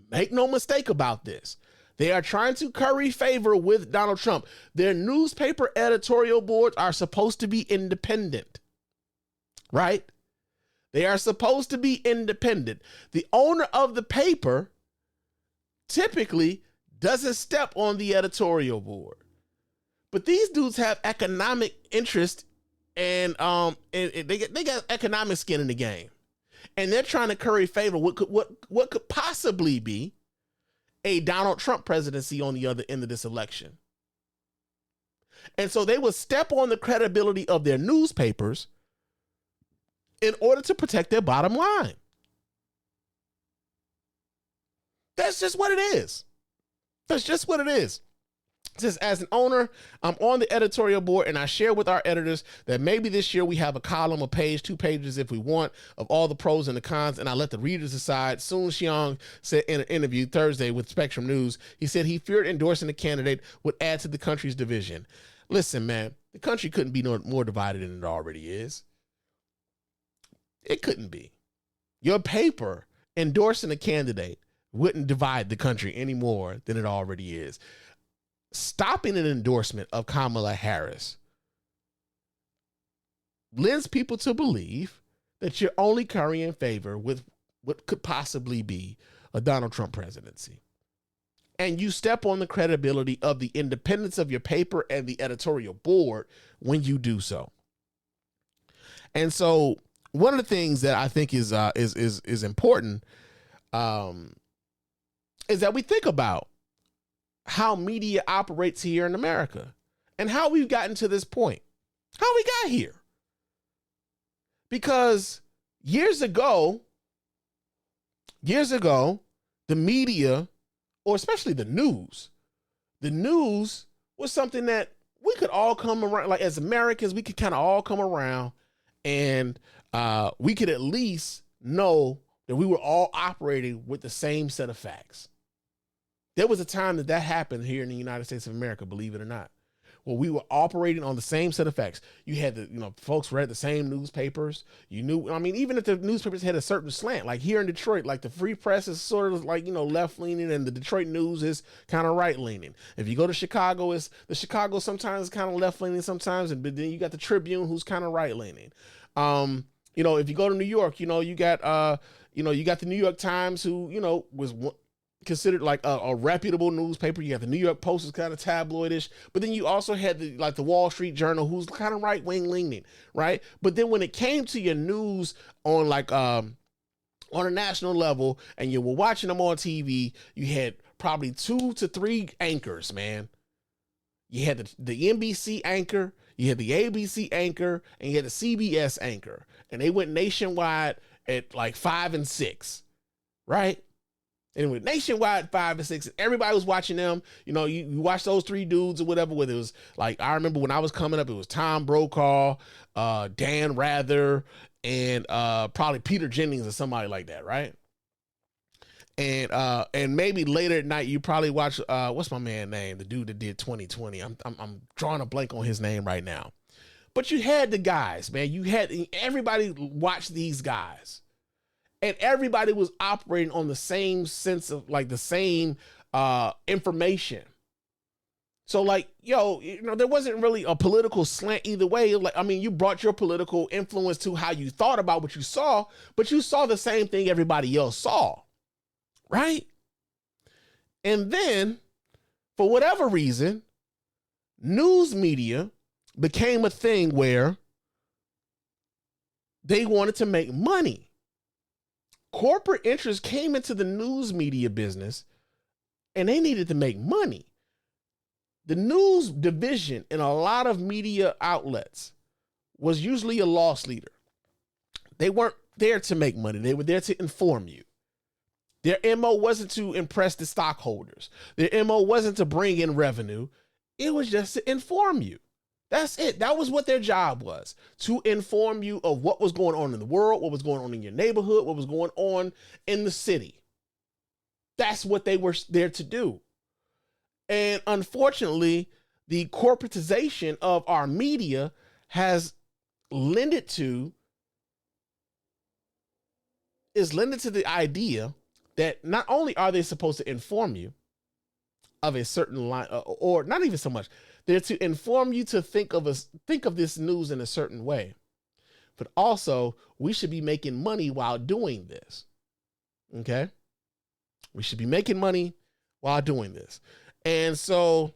Speaker 2: Make no mistake about this. They are trying to curry favor with Donald Trump. Their newspaper editorial boards are supposed to be independent, right? They are supposed to be independent. The owner of the paper typically doesn't step on the editorial board. But these dudes have economic interest and they got economic skin in the game. And they're trying to curry favor what could possibly be a Donald Trump presidency on the other end of this election. And so they will step on the credibility of their newspapers in order to protect their bottom line. That's just what it is. That's just what it is. It says, as an owner, I'm on the editorial board and I share with our editors that maybe this year we have a column, a page, 2 pages if we want, of all the pros and the cons, and I let the readers decide. Soon-Seong said in an interview Thursday with Spectrum News, he said he feared endorsing the candidate would add to the country's division. Listen, man, the country couldn't be more divided than it already is. It couldn't be. Your paper endorsing a candidate wouldn't divide the country any more than it already is. Stopping an endorsement of Kamala Harris lends people to believe that you're only currying favor with what could possibly be a Donald Trump presidency. And you step on the credibility of the independence of your paper and the editorial board when you do so. And so one of the things that I think is important is that we think about how media operates here in America and how we've gotten to this point, how we got here. Because years ago, the media, or especially the news was something that we could all come around, like as Americans, we could kind of all come around and we could at least know that we were all operating with the same set of facts. There was a time that happened here in the United States of America, believe it or not, where we were operating on the same set of facts. You had folks read the same newspapers. You knew, even if the newspapers had a certain slant, like here in Detroit, like the Free Press is sort of like, left leaning, and the Detroit News is kind of right leaning. If you go to Chicago, the Chicago sometimes is kind of left leaning sometimes, but then you got the Tribune who's kind of right leaning. You know, if you go to New York, you got the New York Times, who, was considered like a reputable newspaper. You have the New York Post, is kind of tabloidish, but then you also had the Wall Street Journal, who's kind of right wing leaning, right? But then when it came to your news on on a national level, and you were watching them on TV, you had probably 2 to 3 anchors, man. You had the NBC anchor, you had the ABC anchor, and you had the CBS anchor, and they went nationwide at like 5 and 6, right? Anyway, nationwide 5 and 6. Everybody was watching them. You watch those 3 dudes or whatever. Whether it was like, I remember when I was coming up, it was Tom Brokaw, Dan Rather, and probably Peter Jennings or somebody like that, right? And maybe later at night you probably watch what's my man name? The dude that did 2020. I'm drawing a blank on his name right now. But you had the guys, man. Everybody watched these guys. And everybody was operating on the same sense of the same information. So there wasn't really a political slant either way. You brought your political influence to how you thought about what you saw, but you saw the same thing everybody else saw, right? And then, for whatever reason, news media became a thing where they wanted to make money. Corporate interests came into the news media business and they needed to make money. The news division in a lot of media outlets was usually a loss leader. They weren't there to make money. They were there to inform you. Their MO wasn't to impress the stockholders. Their MO wasn't to bring in revenue. It was just to inform you. That's it. That was what their job was, to inform you of what was going on in the world, what was going on in your neighborhood, what was going on in the city. That's what they were there to do. And unfortunately, the corporatization of our media has lended to the idea that not only are they supposed to inform you of a certain line, or not even so much, they're to inform you to think of this news in a certain way, but also we should be making money while doing this. Okay, we should be making money while doing this. And so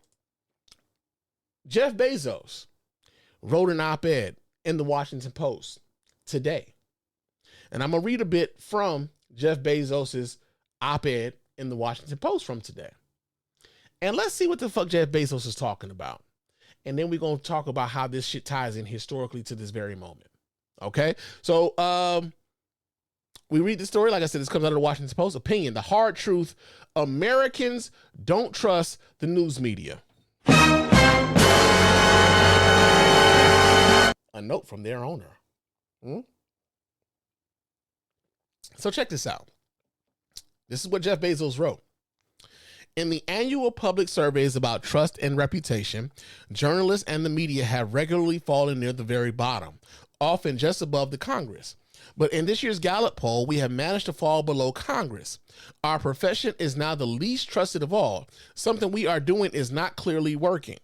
Speaker 2: Jeff Bezos wrote an op-ed in the Washington Post today. And I'm going to read a bit from Jeff Bezos's op-ed in the Washington Post from today. And let's see what the fuck Jeff Bezos is talking about. And then we're going to talk about how this shit ties in historically to this very moment. Okay? So we read the story. Like I said, this comes out of the Washington Post. Opinion: the hard truth. Americans don't trust the news media. A note from their owner. So check this out. This is what Jeff Bezos wrote. In the annual public surveys about trust and reputation, journalists and the media have regularly fallen near the very bottom, often just above the Congress. But in this year's Gallup poll, we have managed to fall below Congress. Our profession is now the least trusted of all. Something we are doing is not clearly working.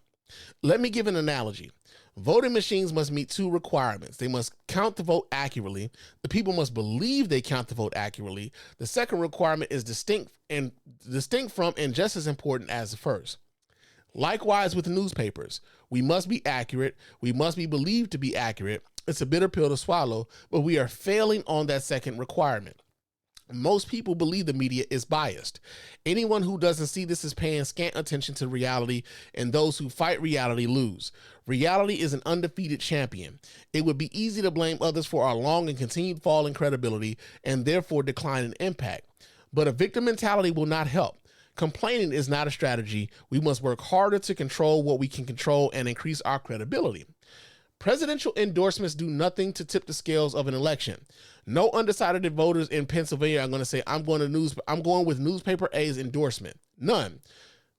Speaker 2: Let me give an analogy. Voting machines must meet 2 requirements. They must count the vote accurately. The people must believe they count the vote accurately. The second requirement is distinct from and just as important as the first. Likewise with newspapers, we must be accurate. We must be believed to be accurate. It's a bitter pill to swallow, but we are failing on that second requirement. Most people believe the media is biased. Anyone who doesn't see this is paying scant attention to reality, and those who fight reality lose. Reality is an undefeated champion. It would be easy to blame others for our long and continued fall in credibility and therefore decline in impact. But a victim mentality will not help. Complaining is not a strategy. We must work harder to control what we can control and increase our credibility. Presidential endorsements do nothing to tip the scales of an election. No undecided voters in Pennsylvania are going to say, I'm going with newspaper A's endorsement. None.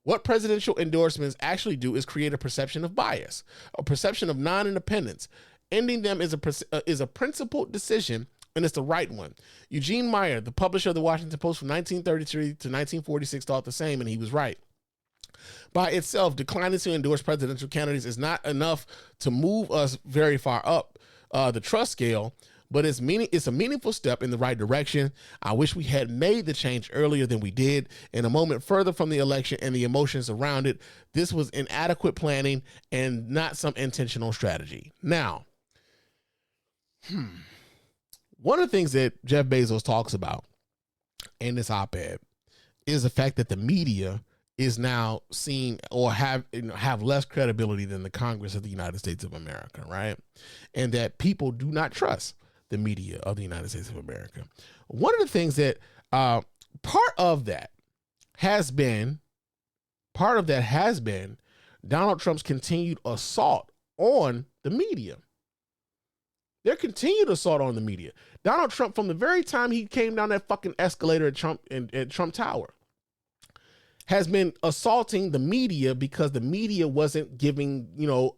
Speaker 2: What presidential endorsements actually do is create a perception of bias, a perception of non-independence. Ending them is a principled decision, and it's the right one. Eugene Meyer, the publisher of the Washington Post from 1933 to 1946, thought the same, and he was right. By itself, declining to endorse presidential candidates is not enough to move us very far up the trust scale, but it's a meaningful step in the right direction. I wish we had made the change earlier than we did. In a moment further from the election and the emotions around it, this was inadequate planning and not some intentional strategy. Now, one of the things that Jeff Bezos talks about in this op-ed is the fact that the media is now seen or have less credibility than the Congress of the United States of America, right? And that people do not trust the media of the United States of America. One of the things that part of that has been Donald Trump's continued assault on the media. Their continued assault on the media. Donald Trump, from the very time he came down that fucking escalator at Trump Tower, has been assaulting the media because the media wasn't giving,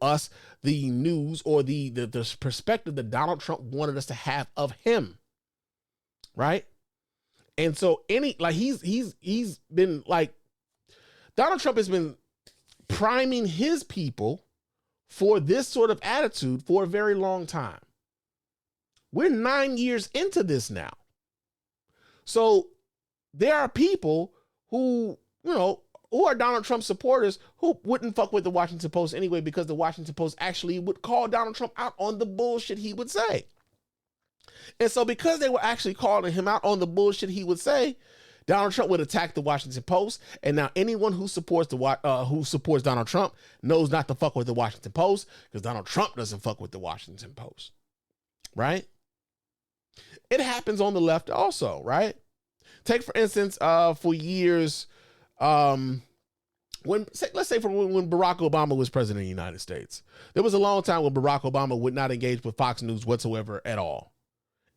Speaker 2: us the news or the perspective that Donald Trump wanted us to have of him. Right? And so he's been like, Donald Trump has been priming his people for this sort of attitude for a very long time. We're 9 years into this now. So there are people who are Donald Trump supporters who wouldn't fuck with the Washington Post anyway, because the Washington Post actually would call Donald Trump out on the bullshit he would say. And so because they were actually calling him out on the bullshit he would say, Donald Trump would attack the Washington Post. And now anyone who supports Donald Trump knows not to fuck with the Washington Post, because Donald Trump doesn't fuck with the Washington Post. Right? It happens on the left also, right? Take, for instance, for years, when Barack Obama was president of the United States, there was a long time when Barack Obama would not engage with Fox News whatsoever at all.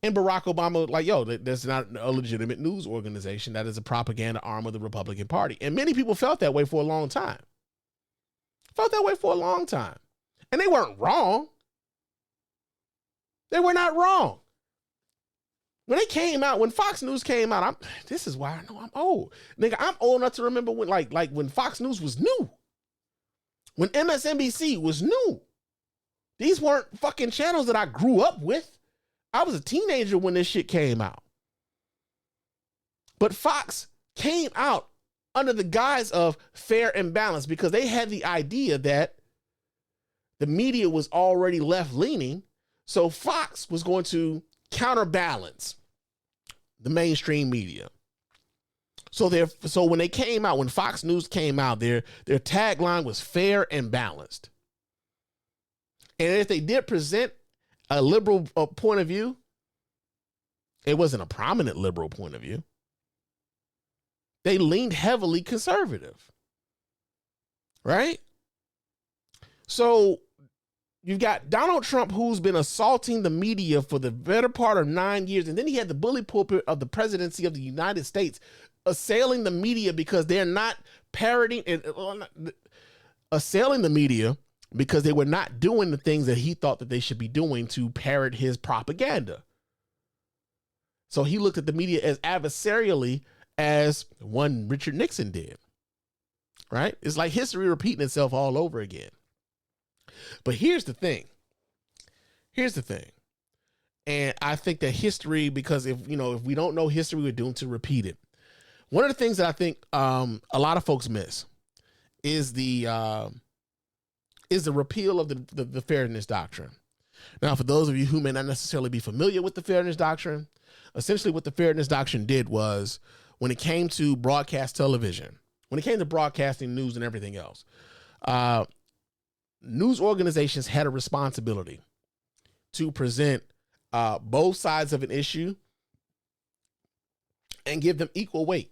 Speaker 2: And Barack Obama, that's not a legitimate news organization. That is a propaganda arm of the Republican Party. And many people felt that way for a long time. And they weren't wrong. They were not wrong. When Fox News came out, this is why I know I'm old. Nigga, I'm old enough to remember when Fox News was new. When MSNBC was new. These weren't fucking channels that I grew up with. I was a teenager when this shit came out. But Fox came out under the guise of fair and balanced because they had the idea that the media was already left-leaning. So Fox was going to counterbalance the mainstream media. So when Fox News came out, their tagline was fair and balanced. And if they did present a liberal point of view, it wasn't a prominent liberal point of view. They leaned heavily conservative. Right? So you've got Donald Trump, who's been assaulting the media for the better part of 9 years. And then he had the bully pulpit of the presidency of the United States assailing the media because they're not parroting and assailing the media because they were not doing the things that he thought that they should be doing to parrot his propaganda. So he looked at the media as adversarially as one Richard Nixon did. Right? It's like history repeating itself all over again. But here's the thing. And I think that history, because if we don't know history, we're doomed to repeat it. One of the things that I think a lot of folks miss is the repeal of the fairness doctrine. Now, for those of you who may not necessarily be familiar with the fairness doctrine, essentially what the fairness doctrine did was, when it came to broadcast television, when it came to broadcasting news and everything else, news organizations had a responsibility to present both sides of an issue and give them equal weight.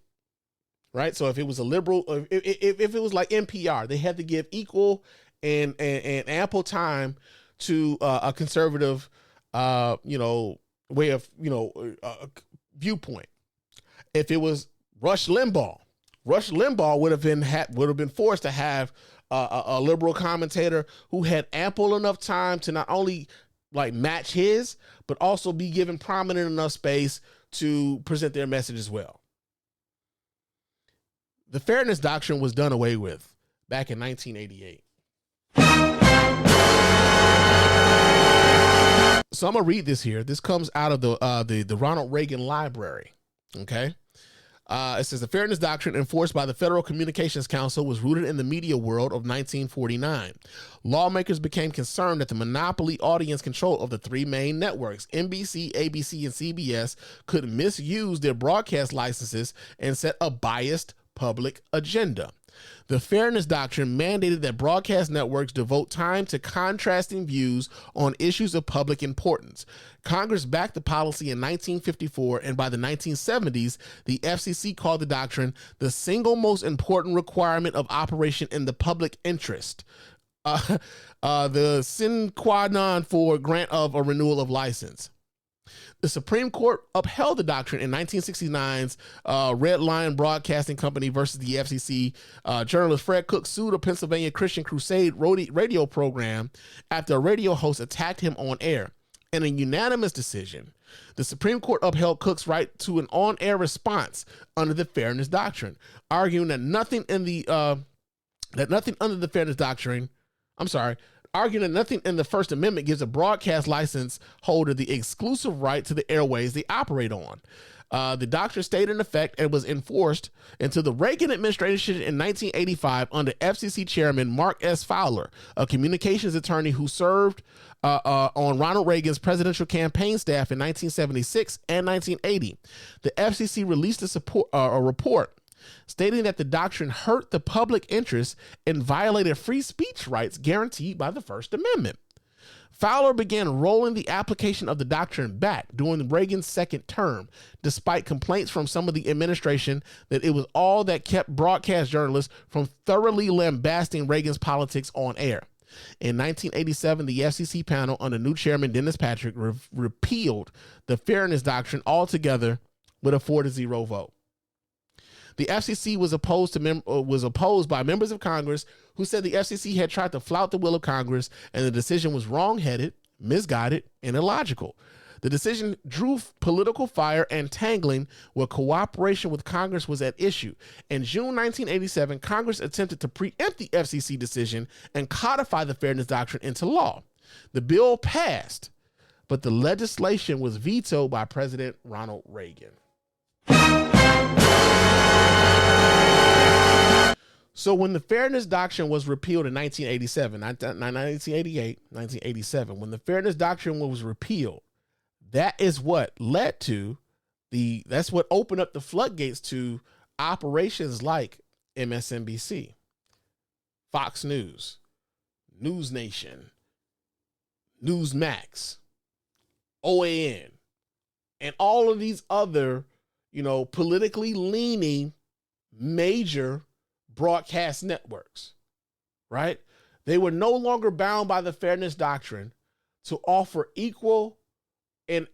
Speaker 2: Right? So if it was a liberal, if it was like NPR, they had to give equal and ample time to a conservative, way of, viewpoint. If it was Rush Limbaugh would have been forced to have a liberal commentator who had ample enough time to not only match his, but also be given prominent enough space to present their message as well. The fairness doctrine was done away with back in 1988. So I'm gonna read this here. This comes out of the Ronald Reagan Library. Okay. It says the fairness doctrine enforced by the Federal Communications Council was rooted in the media world of 1949. Lawmakers became concerned that the monopoly audience control of the three main networks, NBC, ABC, and CBS, could misuse their broadcast licenses and set a biased public agenda. The fairness doctrine mandated that broadcast networks devote time to contrasting views on issues of public importance. Congress backed the policy in 1954, and by the 1970s, the FCC called the doctrine the single most important requirement of operation in the public interest. The sine qua non for grant of a renewal of license. The Supreme Court upheld the doctrine in 1969's Red Lion Broadcasting Company versus the FCC. Journalist Fred Cook sued a Pennsylvania Christian Crusade radio program after a radio host attacked him on air. In a unanimous decision, the Supreme Court upheld Cook's right to an on-air response under the Fairness Doctrine, arguing that nothing under the Fairness Doctrine, arguing that nothing in the First Amendment gives a broadcast license holder the exclusive right to the airways they operate on. The doctrine stayed in effect and was enforced until the Reagan administration in 1985 under FCC Chairman Mark S. Fowler, a communications attorney who served on Ronald Reagan's presidential campaign staff in 1976 and 1980. The FCC released a report stating that the doctrine hurt the public interest and violated free speech rights guaranteed by the First Amendment. Fowler began rolling the application of the doctrine back during Reagan's second term, despite complaints from some of the administration that it was all that kept broadcast journalists from thoroughly lambasting Reagan's politics on air. In 1987, the FCC panel under new chairman Dennis Patrick repealed the Fairness Doctrine altogether with a 4-0 vote. The FCC was opposed by members of Congress who said the FCC had tried to flout the will of Congress and the decision was wrong-headed, misguided, and illogical. The decision drew political fire and tangling where cooperation with Congress was at issue. In June 1987, Congress attempted to preempt the FCC decision and codify the Fairness Doctrine into law. The bill passed, but the legislation was vetoed by President Ronald Reagan. So when the Fairness Doctrine was repealed in 1987, 1988, 1987, when the Fairness Doctrine was repealed, that is what led to that's what opened up the floodgates to operations like MSNBC, Fox News, News Nation, Newsmax, OAN, and all of these other, politically leaning major broadcast networks, right? They were no longer bound by the Fairness Doctrine to offer equal airtime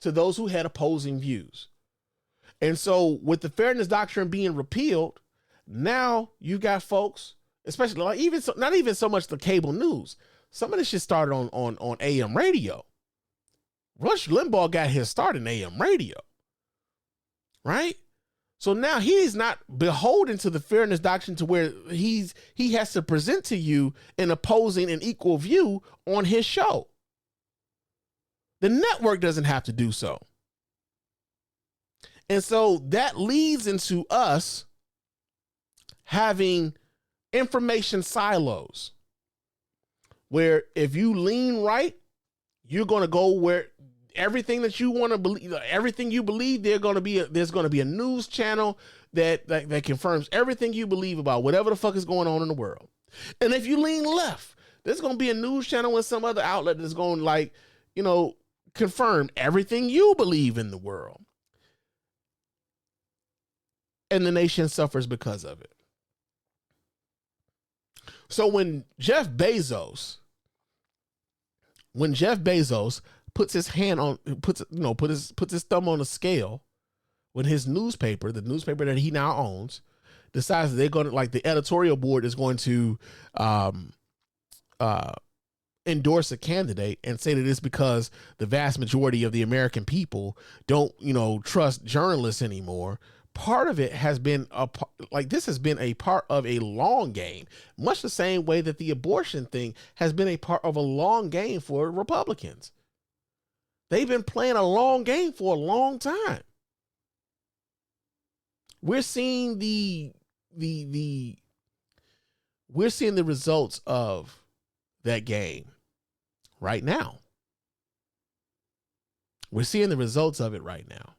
Speaker 2: to those who had opposing views. And so with the Fairness Doctrine being repealed, now you got folks, especially not even so much the cable news. Some of this shit started on AM radio. Rush Limbaugh got his start in AM radio, right? So now he's not beholden to the Fairness Doctrine to where he has to present to you an opposing and equal view on his show. The network doesn't have to do so. And so that leads into us having information silos where if you lean right, you're going to go where everything that you want to believe, everything you believe, there's going to be a news channel that confirms everything you believe about whatever the fuck is going on in the world. And if you lean left, there's going to be a news channel with some other outlet that's going to confirm everything you believe in the world. And the nation suffers because of it. So when Jeff Bezos puts his hand on, puts his thumb on a scale when his newspaper, the newspaper that he now owns, decides that they're going to, the editorial board is going to endorse a candidate and say that it's because the vast majority of the American people don't, trust journalists anymore. part of it has been this has been a part of a long game, much the same way that the abortion thing has been a part of a long game for Republicans. They've been playing a long game for a long time. We're seeing the results of that game right now. We're seeing the results of it right now.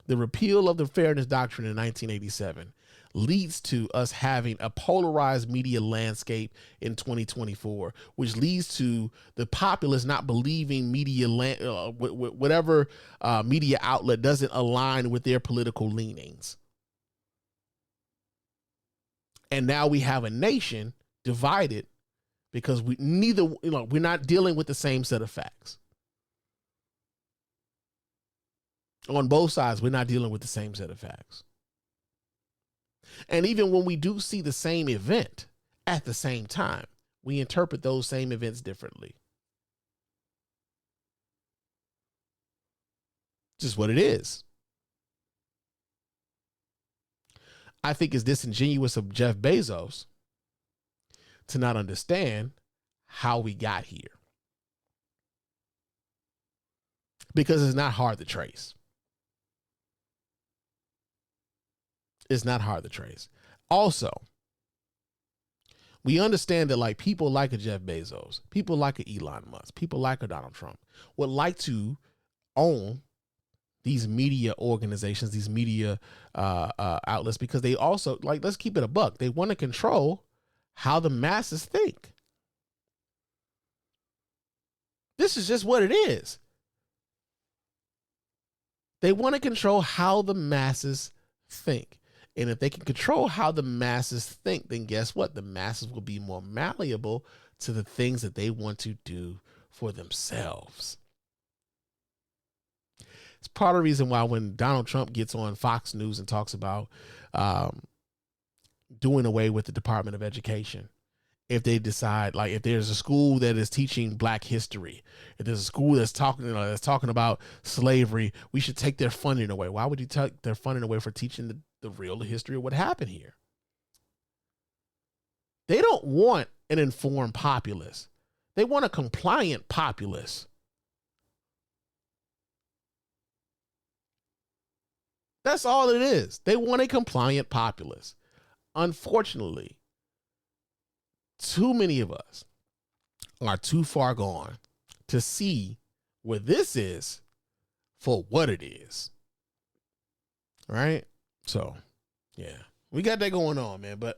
Speaker 2: The repeal of the Fairness Doctrine in 1987 leads to us having a polarized media landscape in 2024, which leads to the populace not believing whatever media outlet doesn't align with their political leanings. And now we have a nation divided because we're not dealing with the same set of facts. On both sides, we're not dealing with the same set of facts. And even when we do see the same event at the same time, we interpret those same events differently. Just what it is. I think it's disingenuous of Jeff Bezos to not understand how we got here. Because it's not hard to trace. It's not hard to trace. Also, we understand that like people like a Jeff Bezos, people like a Elon Musk, people like a Donald Trump would like to own these media organizations, these media outlets, because they also, like, let's keep it a buck, they want to control how the masses think. This is just what it is. They want to control how the masses think. And if they can control how the masses think, then guess what? The masses will be more malleable to the things that they want to do for themselves. It's part of the reason why when Donald Trump gets on Fox News and talks about doing away with the Department of Education, if they decide, like, if there's a school that is teaching Black history, if there's a school that's talking about slavery, we should take their funding away. Why would you take their funding away for teaching the real history of what happened here? They don't want an informed populace. They want a compliant populace. That's all it is. They want a compliant populace. Unfortunately, too many of us are too far gone to see what this is for what it is. Right? So, yeah, we got that going on, man. But,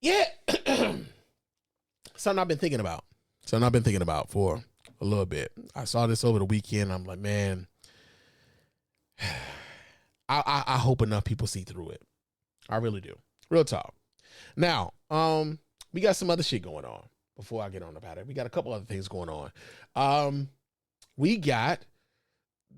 Speaker 2: yeah, something I've been thinking about for a little bit. I saw this over the weekend. I'm like, man, I hope enough people see through it. I really do. Real talk. Now, we got some other shit going on before I get on about it. We got a couple other things going on. We got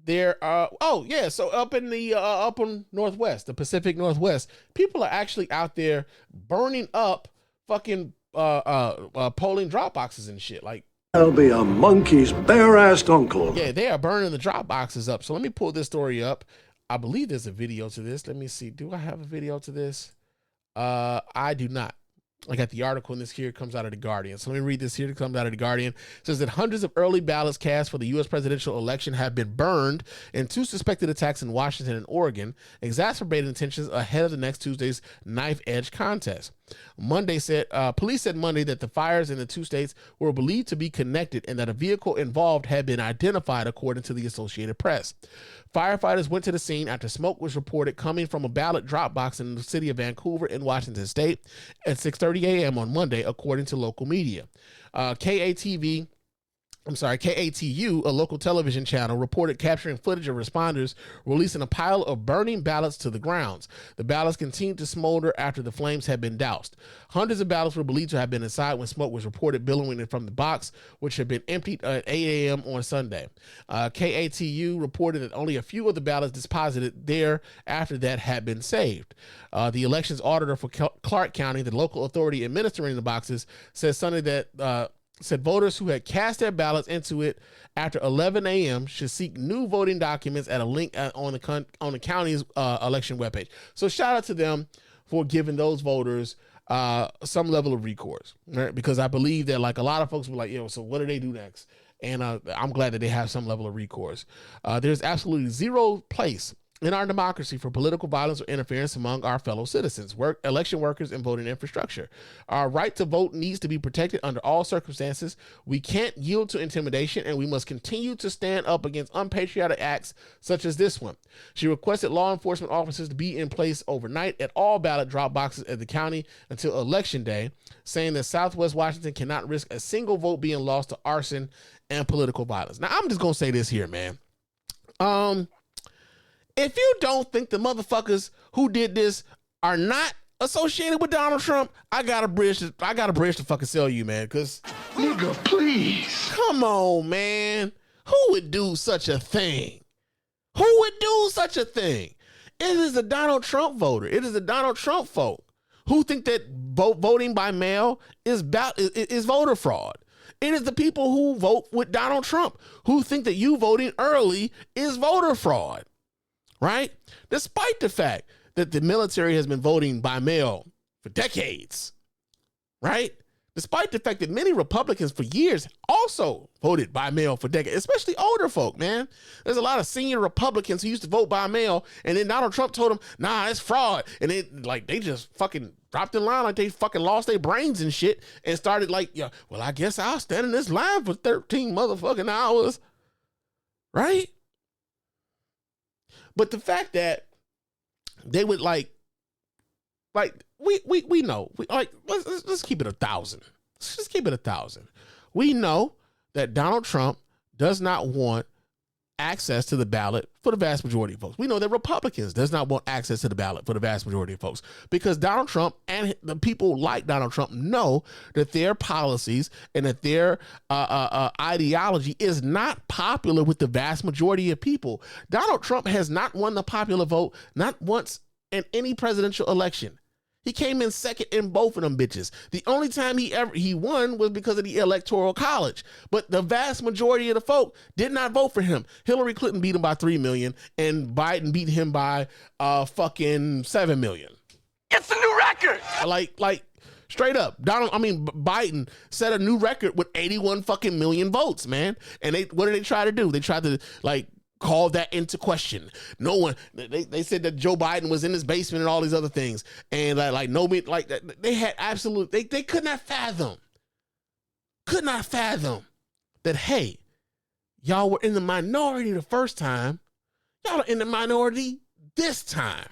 Speaker 2: there. So up in the upper Northwest, the Pacific Northwest, people are actually out there burning up fucking polling drop boxes and shit. Like,
Speaker 12: I'll be a monkey's bare-assed uncle.
Speaker 2: Yeah, they are burning the drop boxes up. So let me pull this story up. I believe there's a video to this. Let me see. Do I have a video to this? I do not. I got the article in this here. It comes out of The Guardian. So let me read this here. It comes out of The Guardian. It says that hundreds of early ballots cast for the U.S. presidential election have been burned in two suspected attacks in Washington and Oregon, exacerbating tensions ahead of the next Tuesday's knife edge contest. Police said Monday that the fires in the two states were believed to be connected and that a vehicle involved had been identified, according to the Associated Press. Firefighters went to the scene after smoke was reported coming from a ballot drop box in the city of Vancouver in Washington state at 6:30 a.m. on Monday, according to local media. KATU, a local television channel, reported capturing footage of responders releasing a pile of burning ballots to the grounds. The ballots continued to smolder after the flames had been doused. Hundreds of ballots were believed to have been inside when smoke was reported billowing from the box, which had been emptied at 8 a.m. on Sunday. KATU reported that only a few of the ballots deposited there after that had been saved. The elections auditor for Clark County, the local authority administering the boxes, said Sunday that said voters who had cast their ballots into it after 11 a.m. should seek new voting documents at a link on the county's election webpage. So shout out to them for giving those voters some level of recourse, right? Because I believe that like a lot of folks were like, yo, so what do they do next? And I'm glad that they have some level of recourse. There's absolutely zero place in our democracy for political violence or interference among our fellow citizens, election workers, and voting infrastructure. Our right to vote needs to be protected under all circumstances. We can't yield to intimidation, and we must continue to stand up against unpatriotic acts such as this one. She requested law enforcement officers to be in place overnight at all ballot drop boxes at the county until Election Day, saying that Southwest Washington cannot risk a single vote being lost to arson and political violence. Now, I'm just going to say this here, man. If you don't think the motherfuckers who did this are not associated with Donald Trump, I got a bridge to fucking sell you, man. Cause
Speaker 11: Nigga, please.
Speaker 2: Come on, man. Who would do such a thing? Who would do such a thing? It is a Donald Trump voter. It is a Donald Trump folk who think that voting by mail is voter fraud. It is the people who vote with Donald Trump who think that you voting early is voter fraud. Right? Despite the fact that the military has been voting by mail for decades, right? Despite the fact that many Republicans for years also voted by mail for decades, especially older folk, man. There's a lot of senior Republicans who used to vote by mail, and then Donald Trump told them, nah, it's fraud. And they just fucking dropped in line like they fucking lost their brains and shit and started like, yeah, well, I guess I'll stand in this line for 13 motherfucking hours. Right? But the fact that they would we know, let's keep it 1,000. Let's just keep it 1,000. We know that Donald Trump does not want access to the ballot for the vast majority of folks. We know that Republicans does not want access to the ballot for the vast majority of folks because Donald Trump and the people like Donald Trump know that their policies and that their ideology is not popular with the vast majority of people. Donald Trump has not won the popular vote, not once in any presidential election. He came in second in both of them bitches. The only time he won was because of the Electoral College. But the vast majority of the folk did not vote for him. Hillary Clinton beat him by 3 million, and Biden beat him by fucking 7 million.
Speaker 11: It's a new record.
Speaker 2: Like straight up, Biden set a new record with 81 fucking million votes, man. And what did they try to do? They tried to call that into question. No one, they said that Joe Biden was in his basement and all these other things. And they had they could not fathom that, hey, y'all were in the minority the first time. Y'all are in the minority this time.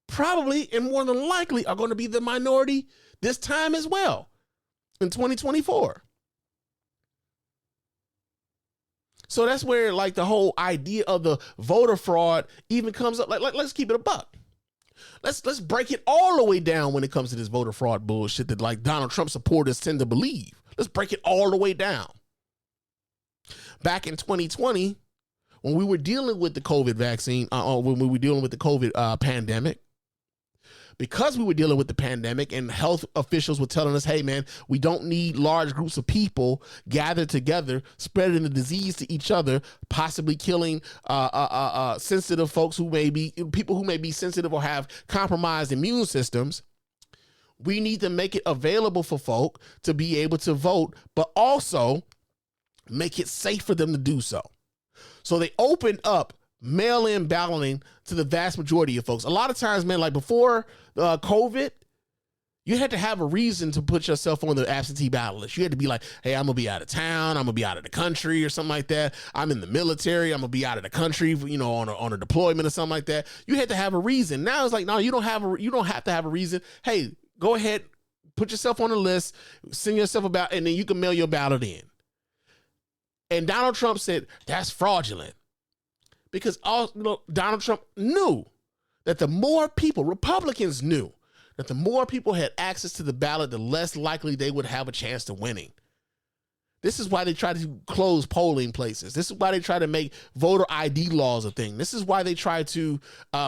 Speaker 2: Probably and more than likely are going to be the minority this time as well in 2024. So that's where the whole idea of the voter fraud even comes up. Let's keep it a buck. Let's break it all the way down when it comes to this voter fraud bullshit that Donald Trump supporters tend to believe. Let's break it all the way down. Back in 2020, when we were dealing with the COVID vaccine, when we were dealing with the COVID pandemic, because we were dealing with the pandemic and health officials were telling us, hey, man, we don't need large groups of people gathered together, spreading the disease to each other, possibly killing sensitive folks people who may be sensitive or have compromised immune systems. We need to make it available for folk to be able to vote, but also make it safe for them to do so. So they opened up mail-in balloting to the vast majority of folks. A lot of times, man, before COVID, you had to have a reason to put yourself on the absentee ballot list. You had to be like, hey, I'm going to be out of town. I'm going to be out of the country or something like that. I'm in the military. I'm going to be out of the country, on a deployment or something like that. You had to have a reason. Now it's no, you don't have to have a reason. Hey, go ahead, put yourself on the list, send yourself a ballot, and then you can mail your ballot in. And Donald Trump said, that's fraudulent. Because Donald Trump knew that the more people, Republicans knew that the more people had access to the ballot, the less likely they would have a chance to winning. This is why they try to close polling places. This is why they try to make voter ID laws a thing. This is why they try to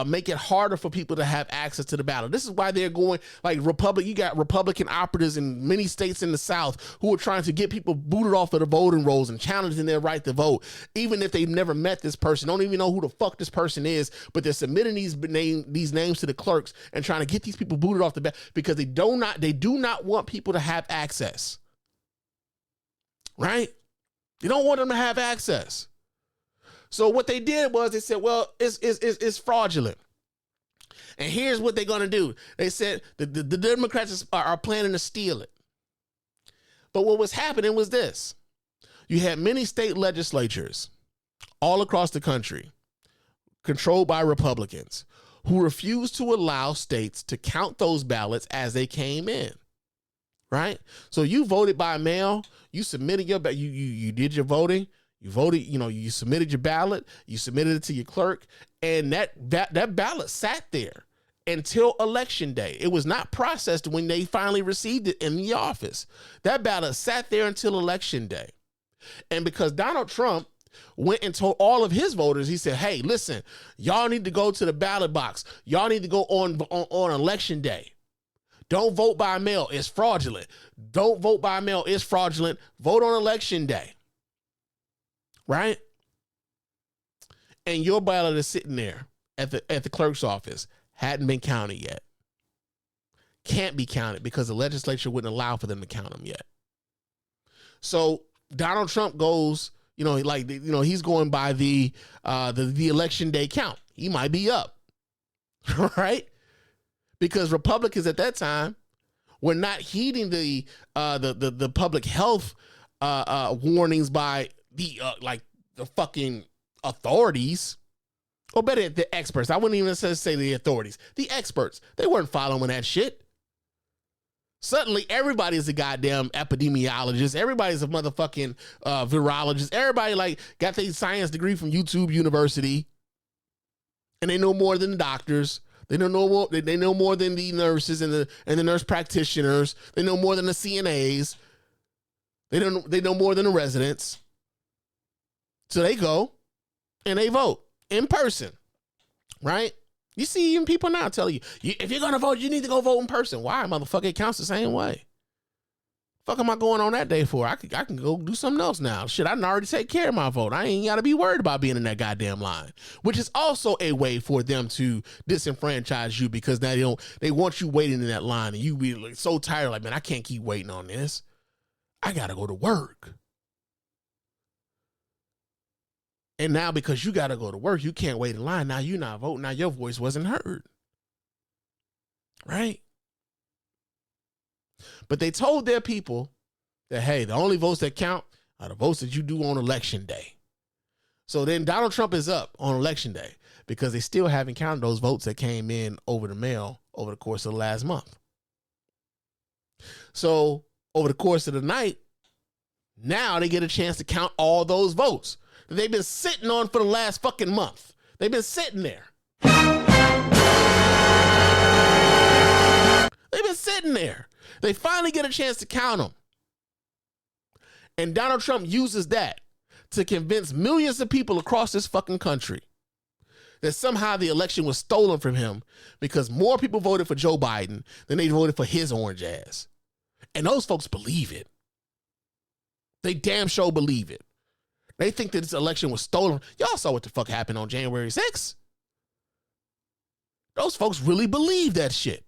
Speaker 2: make it harder for people to have access to the ballot. This is why they're going like you got Republican operatives in many states in the South who are trying to get people booted off of the voting rolls and challenging their right to vote, even if they've never met this person, don't even know who the fuck this person is, but they're submitting these names to the clerks and trying to get these people booted off the ballot because they do not want people to have access. Right? You don't want them to have access. So what they did was they said, well, it's fraudulent. And here's what they're going to do. They said the Democrats are planning to steal it. But what was happening was this. You had many state legislatures all across the country controlled by Republicans who refused to allow states to count those ballots as they came in. Right? So you voted by mail, you submitted your you did your voting, you voted, you submitted your ballot, you submitted it to your clerk, and that ballot sat there until election day. It was not processed when they finally received it in the office. That ballot sat there until election day. And because Donald Trump went and told all of his voters, he said, hey, listen, y'all need to go to the ballot box. Y'all need to go on election day. Don't vote by mail. It's fraudulent. Don't vote by mail. It's fraudulent. Vote on election day. Right? And your ballot is sitting there at the clerk's office. Hadn't been counted yet. Can't be counted because the legislature wouldn't allow for them to count them yet. So Donald Trump goes, he's going by the election day count. He might be up. Right? Because Republicans at that time were not heeding the public health warnings by the fucking authorities, or better, the experts. I wouldn't even say the authorities. The experts, they weren't following that shit. Suddenly, everybody's a goddamn epidemiologist. Everybody's a motherfucking virologist. Everybody got their science degree from YouTube University, and they know more than the doctors. They know more. They know more than the nurses and the nurse practitioners. They know more than the CNAs. They know more than the residents. So they go and they vote in person, right? You see even people now tell you, if you're gonna vote, you need to go vote in person. Why, motherfucker? It counts the same way. Fuck am I going on that day for? I can go do something else now. Shit, I can already take care of my vote. I ain't got to be worried about being in that goddamn line, which is also a way for them to disenfranchise you because now they want you waiting in that line and you be so tired, like, man, I can't keep waiting on this. I got to go to work. And now because you got to go to work, you can't wait in line. Now you're not voting. Now your voice wasn't heard. Right? But they told their people that, hey, the only votes that count are the votes that you do on election day. So then Donald Trump is up on election day because they still haven't counted those votes that came in over the mail over the course of the last month. So over the course of the night, now they get a chance to count all those votes that they've been sitting on for the last fucking month. They've been sitting there. They've been sitting there. They finally get a chance to count them. And Donald Trump uses that to convince millions of people across this fucking country that somehow the election was stolen from him because more people voted for Joe Biden than they voted for his orange ass. And those folks believe it. They damn sure believe it. They think that this election was stolen. Y'all saw what the fuck happened on January 6th. Those folks really believe that shit.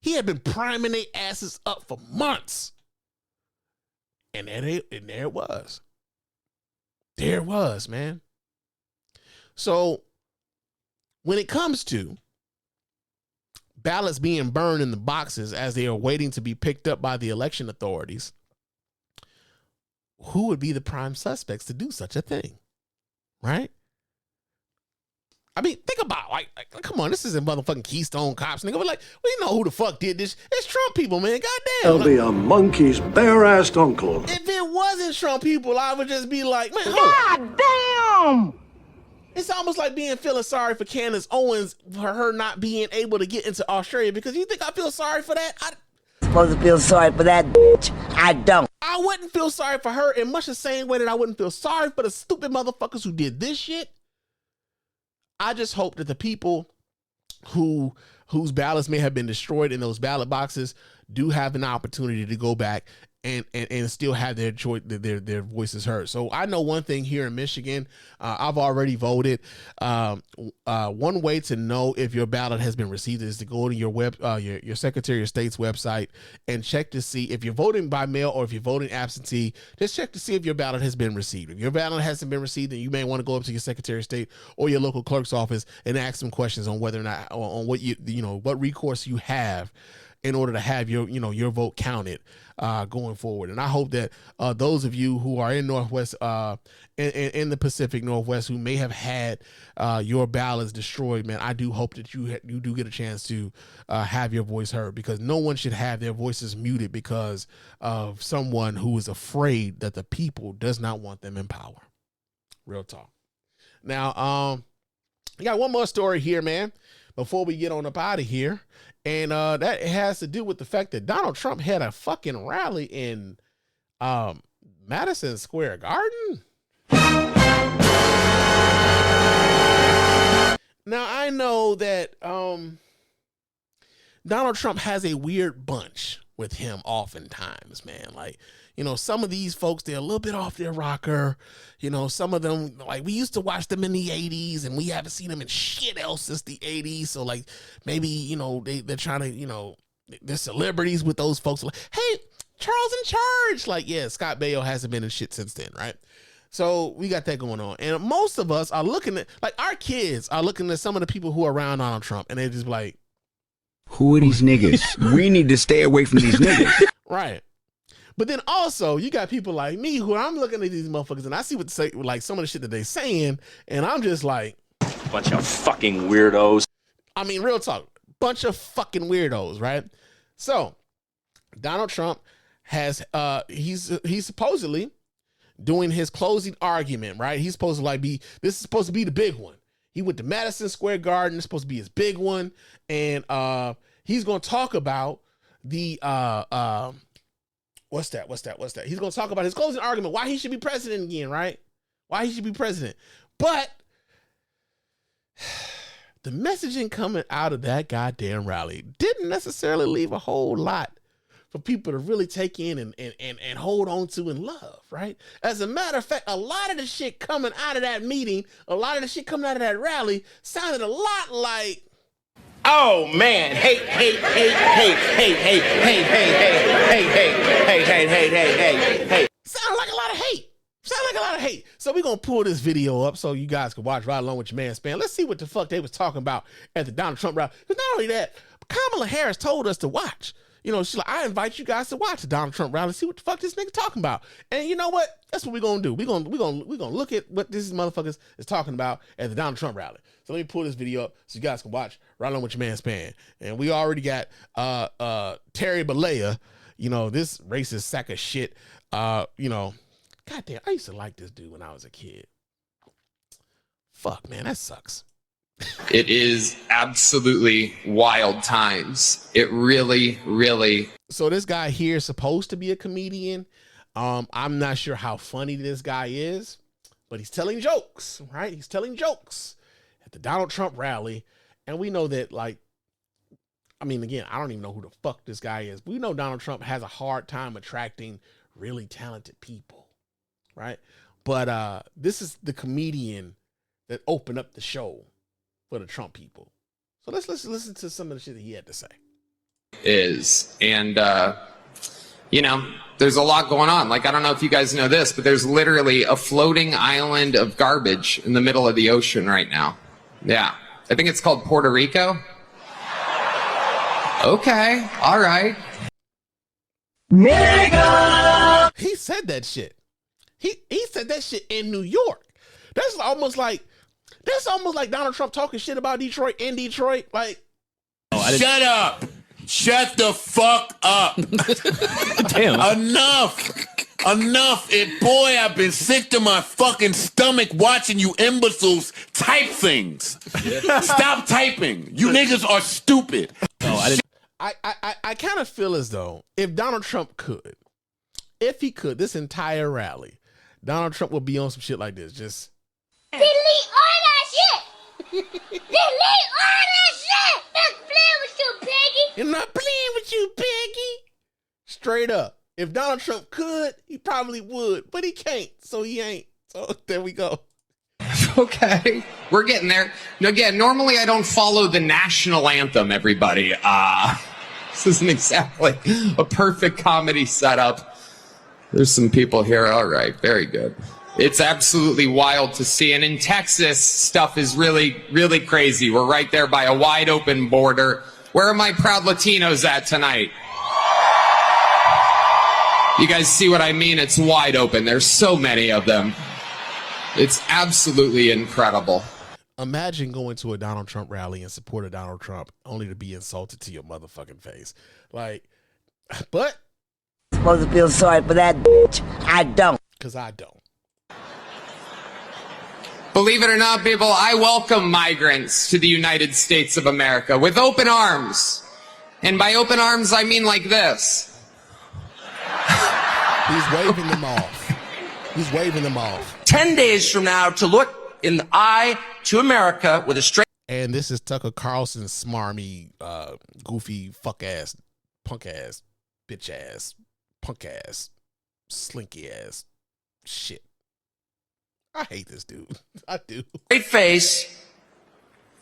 Speaker 2: He had been priming their asses up for months. And there it was. There it was, man. So when it comes to ballots being burned in the boxes as they are waiting to be picked up by the election authorities, who would be the prime suspects to do such a thing? Right? I mean, think about like come on, this isn't motherfucking Keystone Cops, nigga. But like, we know who the fuck did this. It's Trump people, man. Goddamn.
Speaker 12: I'll be a monkey's bare-assed uncle.
Speaker 2: If it wasn't Trump people, I would just be like, man,
Speaker 10: God damn!
Speaker 2: It's almost like feeling sorry for Candace Owens for her not being able to get into Australia because you think I feel sorry for that?
Speaker 13: Supposed to feel sorry for that bitch. I don't.
Speaker 2: I I wouldn't feel sorry for her in much the same way that I wouldn't feel sorry for the stupid motherfuckers who did this shit. I just hope that the people whose ballots may have been destroyed in those ballot boxes do have an opportunity to go back and still have their choice, their voices heard. So I know one thing here in Michigan, I've already voted. One way to know if your ballot has been received is to go to your your Secretary of State's website and check to see if you're voting by mail or if you're voting absentee. Just check to see if your ballot has been received. If your ballot hasn't been received, then you may want to go up to your Secretary of State or your local clerk's office and ask some questions on whether or not on what what recourse you have in order to have your vote counted going forward. And I hope that those of you who are in Northwest, in the Pacific Northwest, who may have had your ballots destroyed, man, I do hope that you do get a chance to have your voice heard, because no one should have their voices muted because of someone who is afraid that the people does not want them in power. Real talk. Now, I got one more story here, man, before we get on up out of here. And that has to do with the fact that Donald Trump had a fucking rally in Madison Square Garden. Now, I know that Donald Trump has a weird bunch with him oftentimes, man. Like, some of these folks, they're a little bit off their rocker. Some of them, like, we used to watch them in the 80s and we haven't seen them in shit else since the 80s. So, like, maybe, they're trying to, they're celebrities with those folks. Like, hey, Charles in charge. Like, yeah, Scott Baio hasn't been in shit since then, right? So we got that going on. And most of us are looking at, like, our kids are looking at some of the people who are around Donald Trump, and they're just like,
Speaker 13: who are these niggas? We need to stay away from these niggas.
Speaker 2: Right. But then also you got people like me who I'm looking at these motherfuckers and I see what they say, like some of the shit that they saying, and I'm just like,
Speaker 14: bunch of fucking weirdos.
Speaker 2: I mean, real talk, bunch of fucking weirdos, right? So Donald Trump has he's supposedly doing his closing argument, right? He's supposed to this is supposed to be the big one. He went to Madison Square Garden. It's supposed to be his big one. And he's going to talk about the, what's that? He's going to talk about his closing argument, why he should be president again, right? Why he should be president. But the messaging coming out of that goddamn rally didn't necessarily leave a whole lot for people to really take in and hold on to and love, right? As a matter of fact, a lot of the shit coming out of that meeting, a lot of the shit coming out of that rally sounded a lot like,
Speaker 11: oh man, hey.
Speaker 2: Sound like a lot of hate. So we're going to pull this video up so you guys can watch right along with your man Spann. Let's see what the fuck they was talking about at the Donald Trump rally. Because not only that, Kamala Harris told us to watch. She's like, I invite you guys to watch the Donald Trump rally, see what the fuck this nigga talking about. And you know what? That's what we're gonna do. We're gonna look at what this motherfuckers is talking about at the Donald Trump rally. So let me pull this video up so you guys can watch right along with your man Spann. And we already got Terry Bollea, this racist sack of shit. Goddamn, I used to like this dude when I was a kid. Fuck, man, that sucks.
Speaker 15: It is absolutely wild times. It really, really.
Speaker 2: So this guy here is supposed to be a comedian. I'm not sure how funny this guy is, but he's telling jokes, right? He's telling jokes at the Donald Trump rally. And we know that, again, I don't even know who the fuck this guy is. We know Donald Trump has a hard time attracting really talented people, right? But this is the comedian that opened up the show for the Trump people. So let's listen to some of the shit that he had to say.
Speaker 15: And there's a lot going on. Like, I don't know if you guys know this, but there's literally a floating island of garbage in the middle of the ocean right now. Yeah. I think it's called Puerto Rico. Okay. All right.
Speaker 2: MAGA! He said that shit. He said that shit in New York. That's almost like Donald Trump talking shit about Detroit in Detroit. Like,
Speaker 11: shut up. Shut the fuck up.
Speaker 14: Damn.
Speaker 11: Enough. Boy, I've been sick to my fucking stomach watching you imbeciles type things. Stop typing. You niggas are stupid.
Speaker 2: I kind of feel as though if Donald Trump could, if he could, this entire rally, Donald Trump would be on some shit like this. Just
Speaker 10: delete all that shit. Delete all that shit. Not playing with you, Peggy.
Speaker 2: I'm not playing with you, Peggy. Straight up. If Donald Trump could, he probably would, but he can't, so he ain't. So there we go.
Speaker 15: Okay. We're getting there. Again, normally I don't follow the national anthem, everybody. This isn't exactly a perfect comedy setup. There's some people here. All right. Very good. It's absolutely wild to see. And in Texas, stuff is really, really crazy. We're right there by a wide open border. Where are my proud Latinos at tonight? You guys see what I mean? It's wide open. There's so many of them. It's absolutely incredible.
Speaker 2: Imagine going to a Donald Trump rally and support a Donald Trump only to be insulted to your motherfucking face. Like, but
Speaker 16: I'm supposed to feel sorry for that bitch. I don't.
Speaker 2: Because I don't.
Speaker 15: Believe it or not, people, I welcome migrants to the United States of America with open arms. And by open arms, I mean like this.
Speaker 2: He's waving them off. He's waving them off.
Speaker 17: 10 days from now to look in the eye to America with a straight.
Speaker 2: And this is Tucker Carlson's smarmy, goofy, fuck ass, punk ass, bitch ass, punk ass, slinky ass shit. I hate this dude. I do.
Speaker 17: Straight face.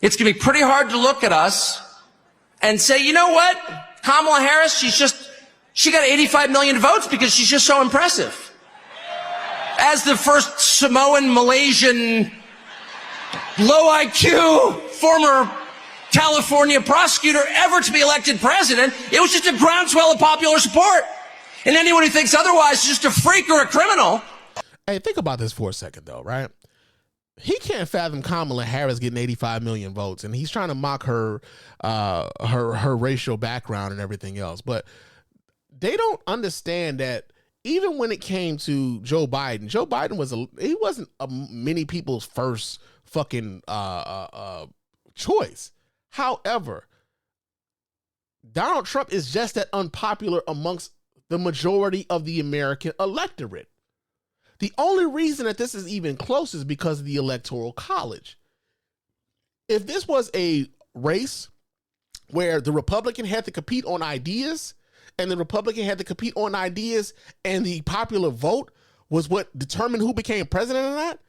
Speaker 17: It's going to be pretty hard to look at us and say, you know what? Kamala Harris, she got 85 million votes because she's just so impressive. As the first Samoan, Malaysian, low IQ, former California prosecutor ever to be elected president, it was just a groundswell of popular support. And anyone who thinks otherwise is just a freak or a criminal.
Speaker 2: Hey, think about this for a second, though, right? He can't fathom Kamala Harris getting 85 million votes, and he's trying to mock her racial background and everything else. But they don't understand that even when it came to Joe Biden wasn't many people's first fucking choice. However, Donald Trump is just that unpopular amongst the majority of the American electorate. The only reason that this is even close is because of the Electoral College. If this was a race where the Republican had to compete on ideas, and the Republican had to compete on ideas, and the popular vote was what determined who became president or not,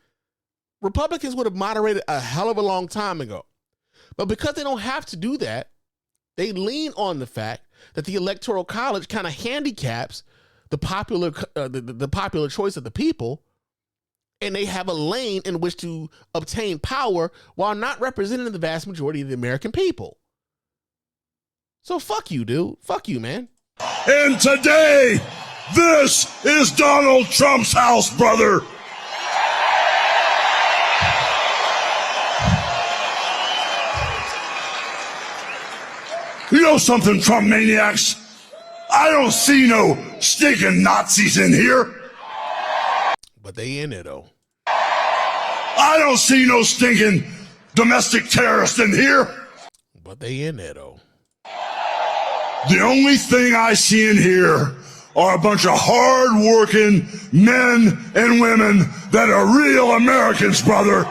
Speaker 2: Republicans would have moderated a hell of a long time ago. But because they don't have to do that, they lean on the fact that the Electoral College kind of handicaps the popular the popular choice of the people, and they have a lane in which to obtain power while not representing the vast majority of the American people. So fuck you, dude. Fuck you, man.
Speaker 12: And today, this is Donald Trump's house, brother. You know something, Trump maniacs? I don't see no stinking Nazis in here.
Speaker 2: But they in it, though.
Speaker 12: I don't see no stinking domestic terrorists in here.
Speaker 2: But they in there, though.
Speaker 12: The only thing I see in here are a bunch of hard-working men and women that are real Americans, brother.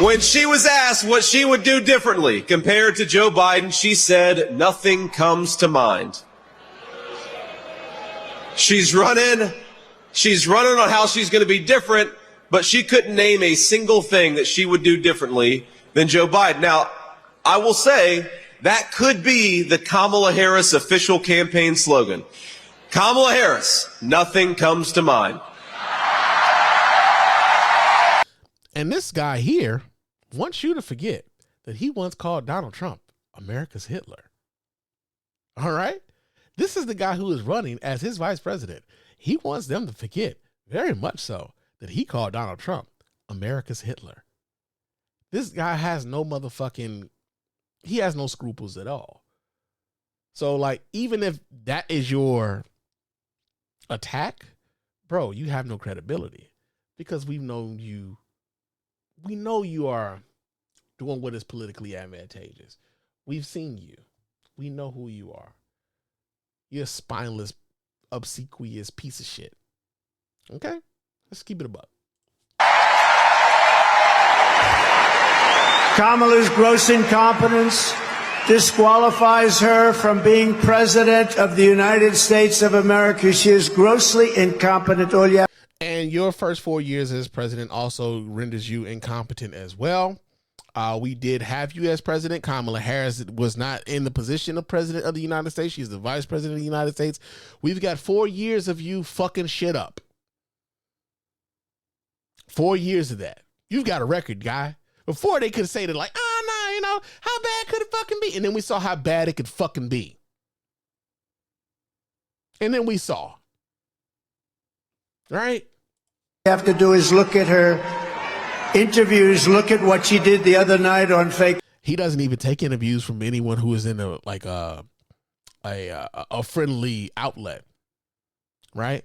Speaker 18: When she was asked what she would do differently compared to Joe Biden, she said, nothing comes to mind. She's running on how she's going to be different, but she couldn't name a single thing that she would do differently than Joe Biden. Now, I will say that could be the Kamala Harris official campaign slogan. Kamala Harris, nothing comes to mind.
Speaker 2: And this guy here wants you to forget that he once called Donald Trump America's Hitler. All right? This is the guy who is running as his vice president. He wants them to forget, very much so, that he called Donald Trump America's Hitler. This guy has no he has no scruples at all. So, like, even if that is your attack, bro, you have no credibility because we know you are doing what is politically advantageous. We've seen you. We know who you are. You're a spineless, obsequious piece of shit. Okay? Let's keep it a buck.
Speaker 19: Kamala's gross incompetence disqualifies her from being president of the United States of America. She is grossly incompetent.
Speaker 2: And your first 4 years as president also renders you incompetent as well. We did have you as president. Kamala Harris was not in the position of president of the United States. She's the vice president of the United States. We've got 4 years of you fucking shit up. 4 years of that. You've got a record, guy. Before they could say that, like, how bad could it fucking be? And then we saw how bad it could fucking be. And then we saw. Right?
Speaker 19: You have to do is look at her interviews, look at what she did the other night on fake.
Speaker 2: He doesn't even take interviews from anyone who is in a friendly outlet. Right?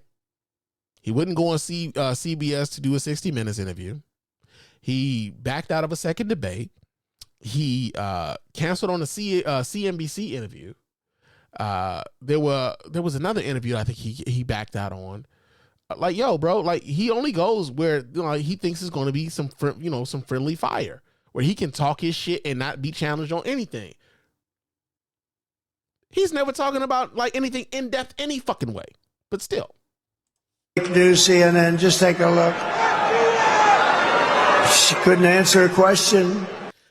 Speaker 2: He wouldn't go on CBS to do a 60 Minutes interview. He backed out of a second debate. He canceled on a CNBC interview. There was another interview I think he backed out on. Like, yo, bro, like he only goes where he thinks is going to be some friendly fire, where he can talk his shit and not be challenged on anything. He's never talking about like anything in depth any fucking way, but still.
Speaker 19: News, CNN, just take a look. She couldn't answer a question.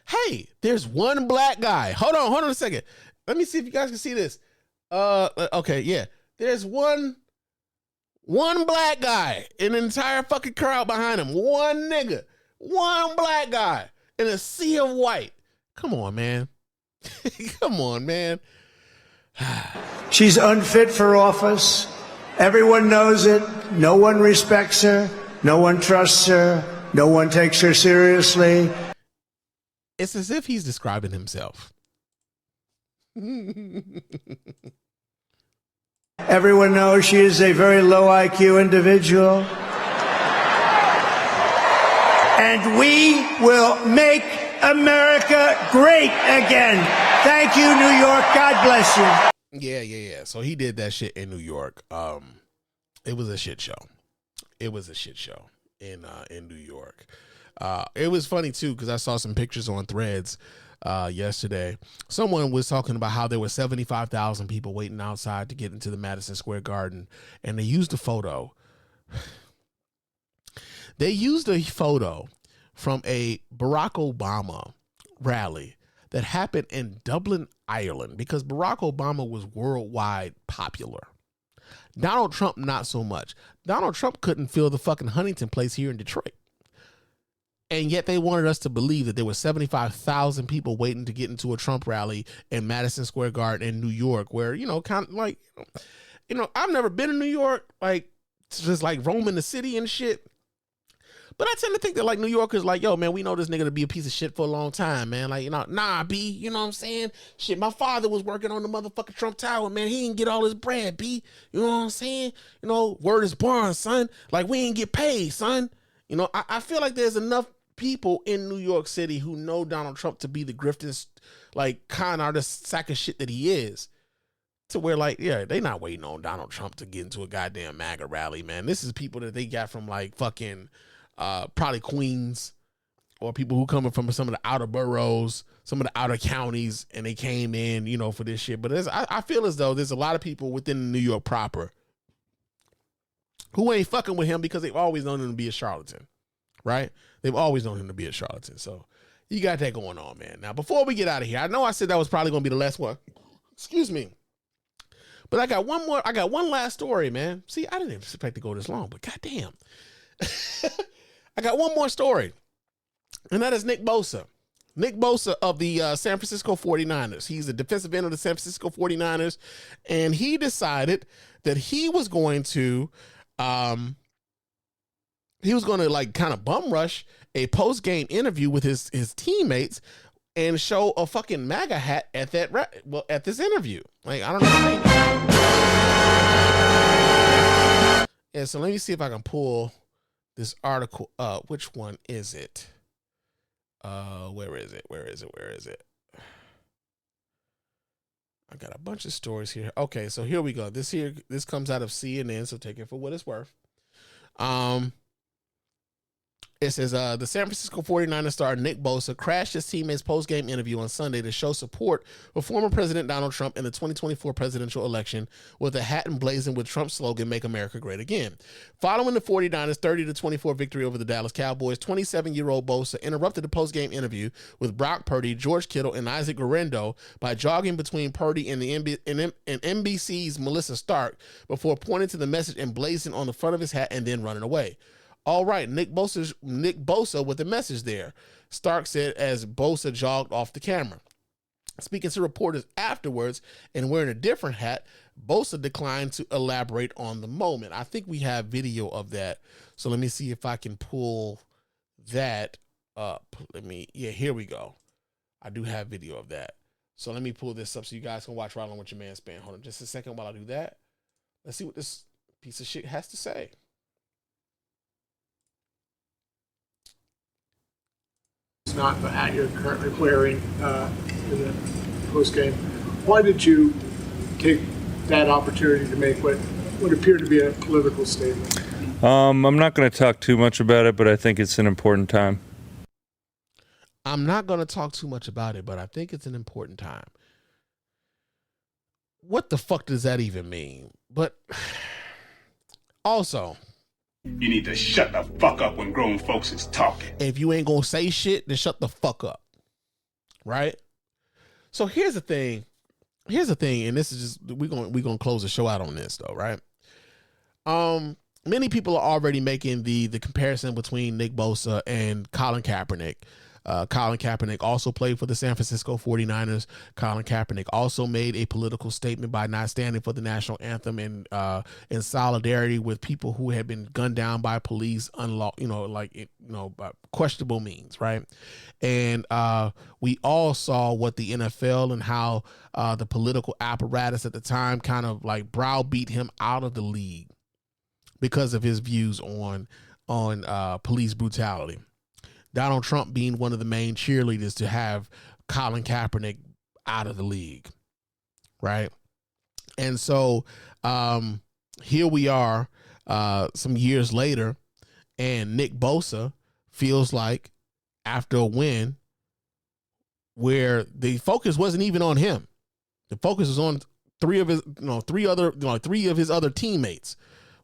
Speaker 2: Hey, there's one black guy. Hold on a second. Let me see if you guys can see this. Okay, yeah. There's one black guy in the entire fucking crowd behind him. One nigga. One black guy in a sea of white. Come on, man. Come on, man.
Speaker 19: She's unfit for office. Everyone knows it. No one respects her. No one trusts her. No one takes her seriously.
Speaker 2: It's as if he's describing himself.
Speaker 19: Everyone knows she is a very low IQ individual. And we will make America great again. Thank you, New York. God bless you.
Speaker 2: Yeah. So he did that shit in New York. It was a shit show. It was a shit show in New York. It was funny too because I saw some pictures on Threads yesterday. Someone was talking about how there were 75,000 people waiting outside to get into the Madison Square Garden, and they used a photo. They used a photo from a Barack Obama rally that happened in Dublin, Ireland, because Barack Obama was worldwide popular. Donald Trump, not so much. Donald Trump couldn't fill the fucking Huntington place here in Detroit. And yet they wanted us to believe that there were 75,000 people waiting to get into a Trump rally in Madison Square Garden in New York, where, kind of like, I've never been in New York, like, just like roaming the city and shit. But I tend to think that like New Yorkers like, yo, man, we know this nigga to be a piece of shit for a long time, man. Like, nah, B, you know what I'm saying? Shit, my father was working on the motherfucking Trump Tower, man. He didn't get all his bread, B. You know what I'm saying? Word is born, son. Like, we ain't get paid, son. I feel like there's enough people in New York City who know Donald Trump to be the grifting, like, con artist sack of shit that he is, to where, like, yeah, they not waiting on Donald Trump to get into a goddamn MAGA rally, man. This is people that they got from, like, fucking probably Queens, or people who coming from some of the outer boroughs, some of the outer counties, and they came in, for this shit. But I feel as though there's a lot of people within New York proper who ain't fucking with him because they've always known him to be a charlatan, right? They've always known him to be a charlatan. So you got that going on, man. Now, before we get out of here, I know I said that was probably going to be the last one. Excuse me. But I got one more. I got one last story, man. See, I didn't expect to go this long, but goddamn. I got one more story, and that is Nick Bosa. Nick Bosa of the San Francisco 49ers. He's the defensive end of the San Francisco 49ers, and he decided that he was going to like kind of bum rush a post-game interview with his teammates and show a fucking MAGA hat at at this interview. Like, I don't know how. Yeah, so let me see if I can pull this article up. Which one is it? Where is it? I got a bunch of stories here. Okay, so here we go. This comes out of CNN, so take it for what it's worth. It says the San Francisco 49ers star Nick Bosa crashed his teammates' post-game interview on Sunday to show support for former President Donald Trump in the 2024 presidential election with a hat emblazoned with Trump's slogan, "Make America Great Again." Following the 49ers' 30-24 victory over the Dallas Cowboys, 27-year-old Bosa interrupted the post-game interview with Brock Purdy, George Kittle, and Isaac Guerrero by jogging between Purdy and NBC's Melissa Stark before pointing to the message emblazoned on the front of his hat and then running away. All right, Nick Bosa with the message there, Stark said as Bosa jogged off the camera. Speaking to reporters afterwards and wearing a different hat, Bosa declined to elaborate on the moment. I think we have video of that. So let me see if I can pull that up. Here we go. I do have video of that. So let me pull this up so you guys can watch right along with your man Spann. Hold on just a second while I do that. Let's see what this piece of shit has to say.
Speaker 20: Not the hat you're currently wearing in the post game. Why did you take that opportunity to make what would appear to be a political statement?
Speaker 21: I'm not going to talk too much about it, but I think it's an important time.
Speaker 2: I'm not going to talk too much about it, but I think it's an important time. What the fuck does that even mean? But also,
Speaker 12: you need to shut the fuck up when grown folks is talking.
Speaker 2: If you ain't gonna say shit, then shut the fuck up. Right? So here's the thing, and this is just we're gonna close the show out on this though, right? Many people are already making the comparison between Nick Bosa and Colin Kaepernick. Colin Kaepernick also played for the San Francisco 49ers. Colin Kaepernick also made a political statement by not standing for the national anthem in solidarity with people who had been gunned down by police, by questionable means, right? And we all saw what the NFL and how the political apparatus at the time kind of like browbeat him out of the league because of his views on police brutality. Donald Trump being one of the main cheerleaders to have Colin Kaepernick out of the league, right? And so here we are some years later, and Nick Bosa feels like after a win where the focus wasn't even on him. The focus was on three of his other teammates,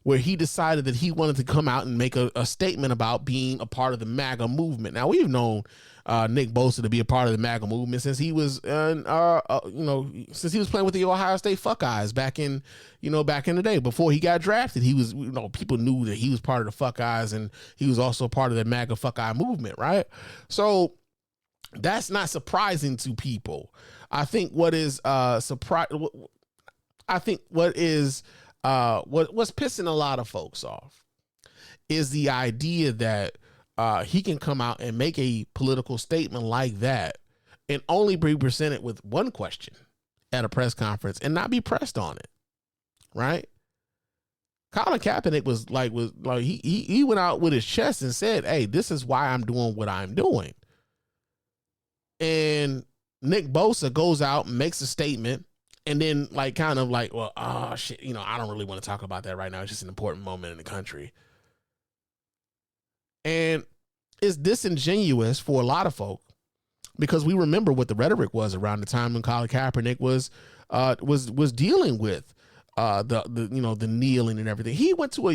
Speaker 2: where he decided that he wanted to come out and make a statement about being a part of the MAGA movement. Now, we've known Nick Bosa to be a part of the MAGA movement since he was, since he was playing with the Ohio State Fuckeyes back in the day. Before he got drafted, he was, people knew that he was part of the Fuckeyes, and he was also part of the MAGA Fuckeye movement, right? So that's not surprising to people. I think what is what's pissing a lot of folks off is the idea that he can come out and make a political statement like that and only be presented with one question at a press conference and not be pressed on it, right? Colin Kaepernick he went out with his chest and said, "Hey, this is why I'm doing what I'm doing." And Nick Bosa goes out and makes a statement. And then I don't really want to talk about that right now. It's just an important moment in the country. And it's disingenuous for a lot of folk because we remember what the rhetoric was around the time when Colin Kaepernick was dealing with the kneeling and everything. He went to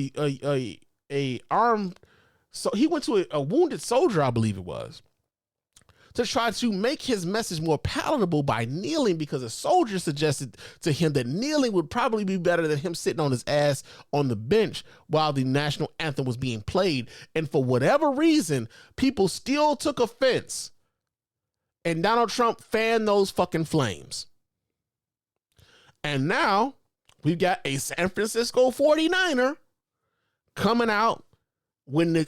Speaker 2: a wounded soldier, I believe it was, to try to make his message more palatable by kneeling, because a soldier suggested to him that kneeling would probably be better than him sitting on his ass on the bench while the national anthem was being played. And for whatever reason, people still took offense. And Donald Trump fanned those fucking flames. And now we've got a San Francisco 49er coming out when the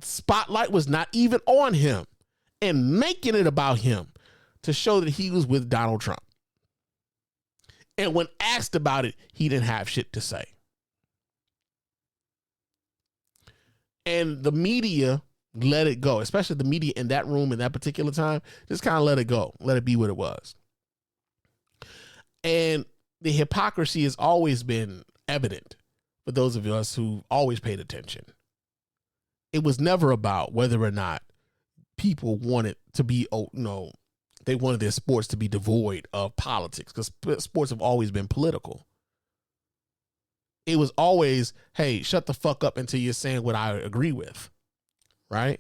Speaker 2: spotlight was not even on him, and making it about him to show that he was with Donald Trump. And when asked about it, he didn't have shit to say. And the media let it go, especially the media in that room in that particular time, just kind of let it go, let it be what it was. And the hypocrisy has always been evident for those of us who always paid attention. It was never about whether or not people wanted to be, they wanted their sports to be devoid of politics, because sports have always been political. It was always, hey, shut the fuck up until you're saying what I agree with, right?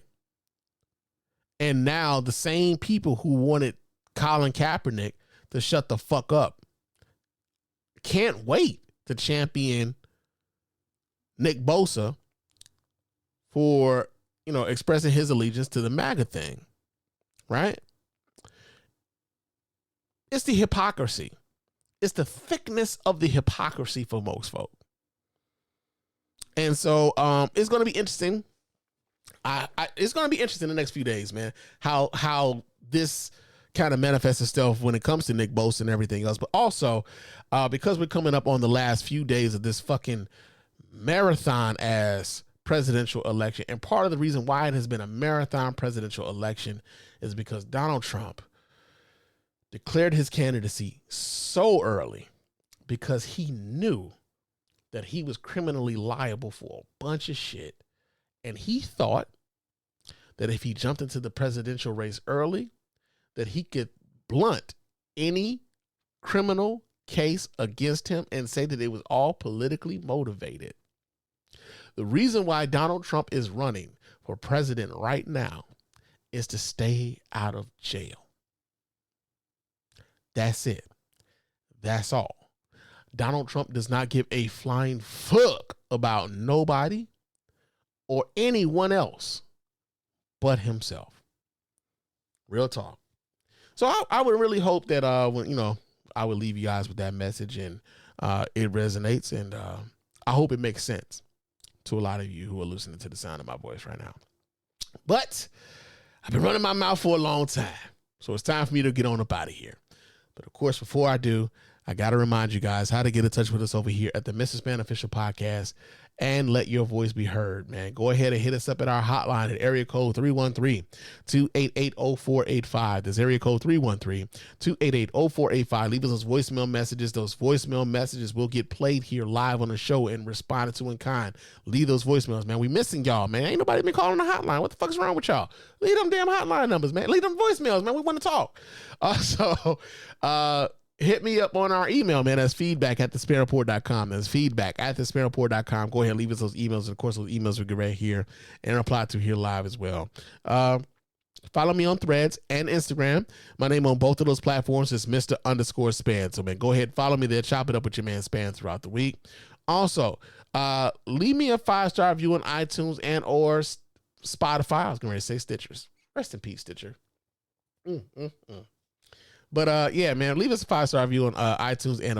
Speaker 2: And now the same people who wanted Colin Kaepernick to shut the fuck up can't wait to champion Nick Bosa for, expressing his allegiance to the MAGA thing, right? It's the hypocrisy. It's the thickness of the hypocrisy for most folk. And so it's going to be interesting. It's going to be interesting the next few days, man, how this kind of manifests itself when it comes to Nick Bosa and everything else. But also, because we're coming up on the last few days of this fucking marathon-ass presidential election, and part of the reason why it has been a marathon presidential election is because Donald Trump declared his candidacy so early because he knew that he was criminally liable for a bunch of shit. And he thought that if he jumped into the presidential race early, that he could blunt any criminal case against him and say that it was all politically motivated. The reason why Donald Trump is running for president right now is to stay out of jail. That's it. That's all. Donald Trump does not give a flying fuck about nobody or anyone else but himself. Real talk. So I would really hope that I would leave you guys with that message, and it resonates, and I hope it makes sense to a lot of you who are listening to the sound of my voice right now. But I've been running my mouth for a long time, so it's time for me to get on up out of here. But of course, before I do, I got to remind you guys how to get in touch with us over here at the Mr. Spann Official Podcast and let your voice be heard, man. Go ahead and hit us up at our hotline at area code 313-288-0485. That's area code 313-288-0485. Leave us those voicemail messages. Those voicemail messages will get played here live on the show and responded to in kind. Leave those voicemails, man. We missing y'all, man. Ain't nobody been calling the hotline. What the fuck's wrong with y'all? Leave them damn hotline numbers, man. Leave them voicemails, man. We want to talk. Hit me up on our email, man. That's feedback@thespanreport.com. That's feedback@thespanreport.com. Go ahead and leave us those emails. And of course, those emails will get right here and reply to here live as well. Follow me on Threads and Instagram. My name on both of those platforms is Mr._Spann. So, man, go ahead and follow me there. Chop it up with your man Spann throughout the week. Also, leave me a 5-star review on iTunes and or Spotify. I was going to say Stitchers. Rest in peace, Stitcher. But yeah, man, leave us a 5-star review on iTunes and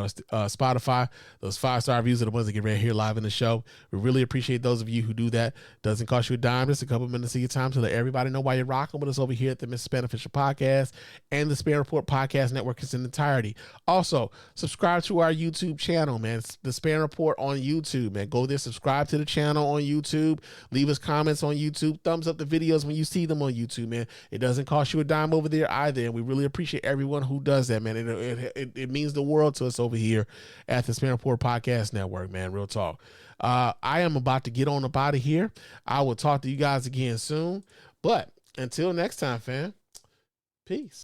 Speaker 2: Spotify. Those 5-star reviews are the ones that get right here live in the show. We really appreciate those of you who do that. Doesn't cost you a dime, just a couple minutes of your time to let everybody know why you're rocking with us over here at the Mr. Spann Official Podcast and the Spann Report Podcast Network in its entirety. Also, subscribe to our YouTube channel, man. It's the Spann Report on YouTube, man. Go there, subscribe to the channel on YouTube. Leave us comments on YouTube. Thumbs up the videos when you see them on YouTube, man. It doesn't cost you a dime over there either, and we really appreciate everyone who does that, man. It means the world to us over here at the Spann Report Podcast Network, man. Real talk. I am about to get on up out of here. I will talk to you guys again soon. But until next time, fam, peace.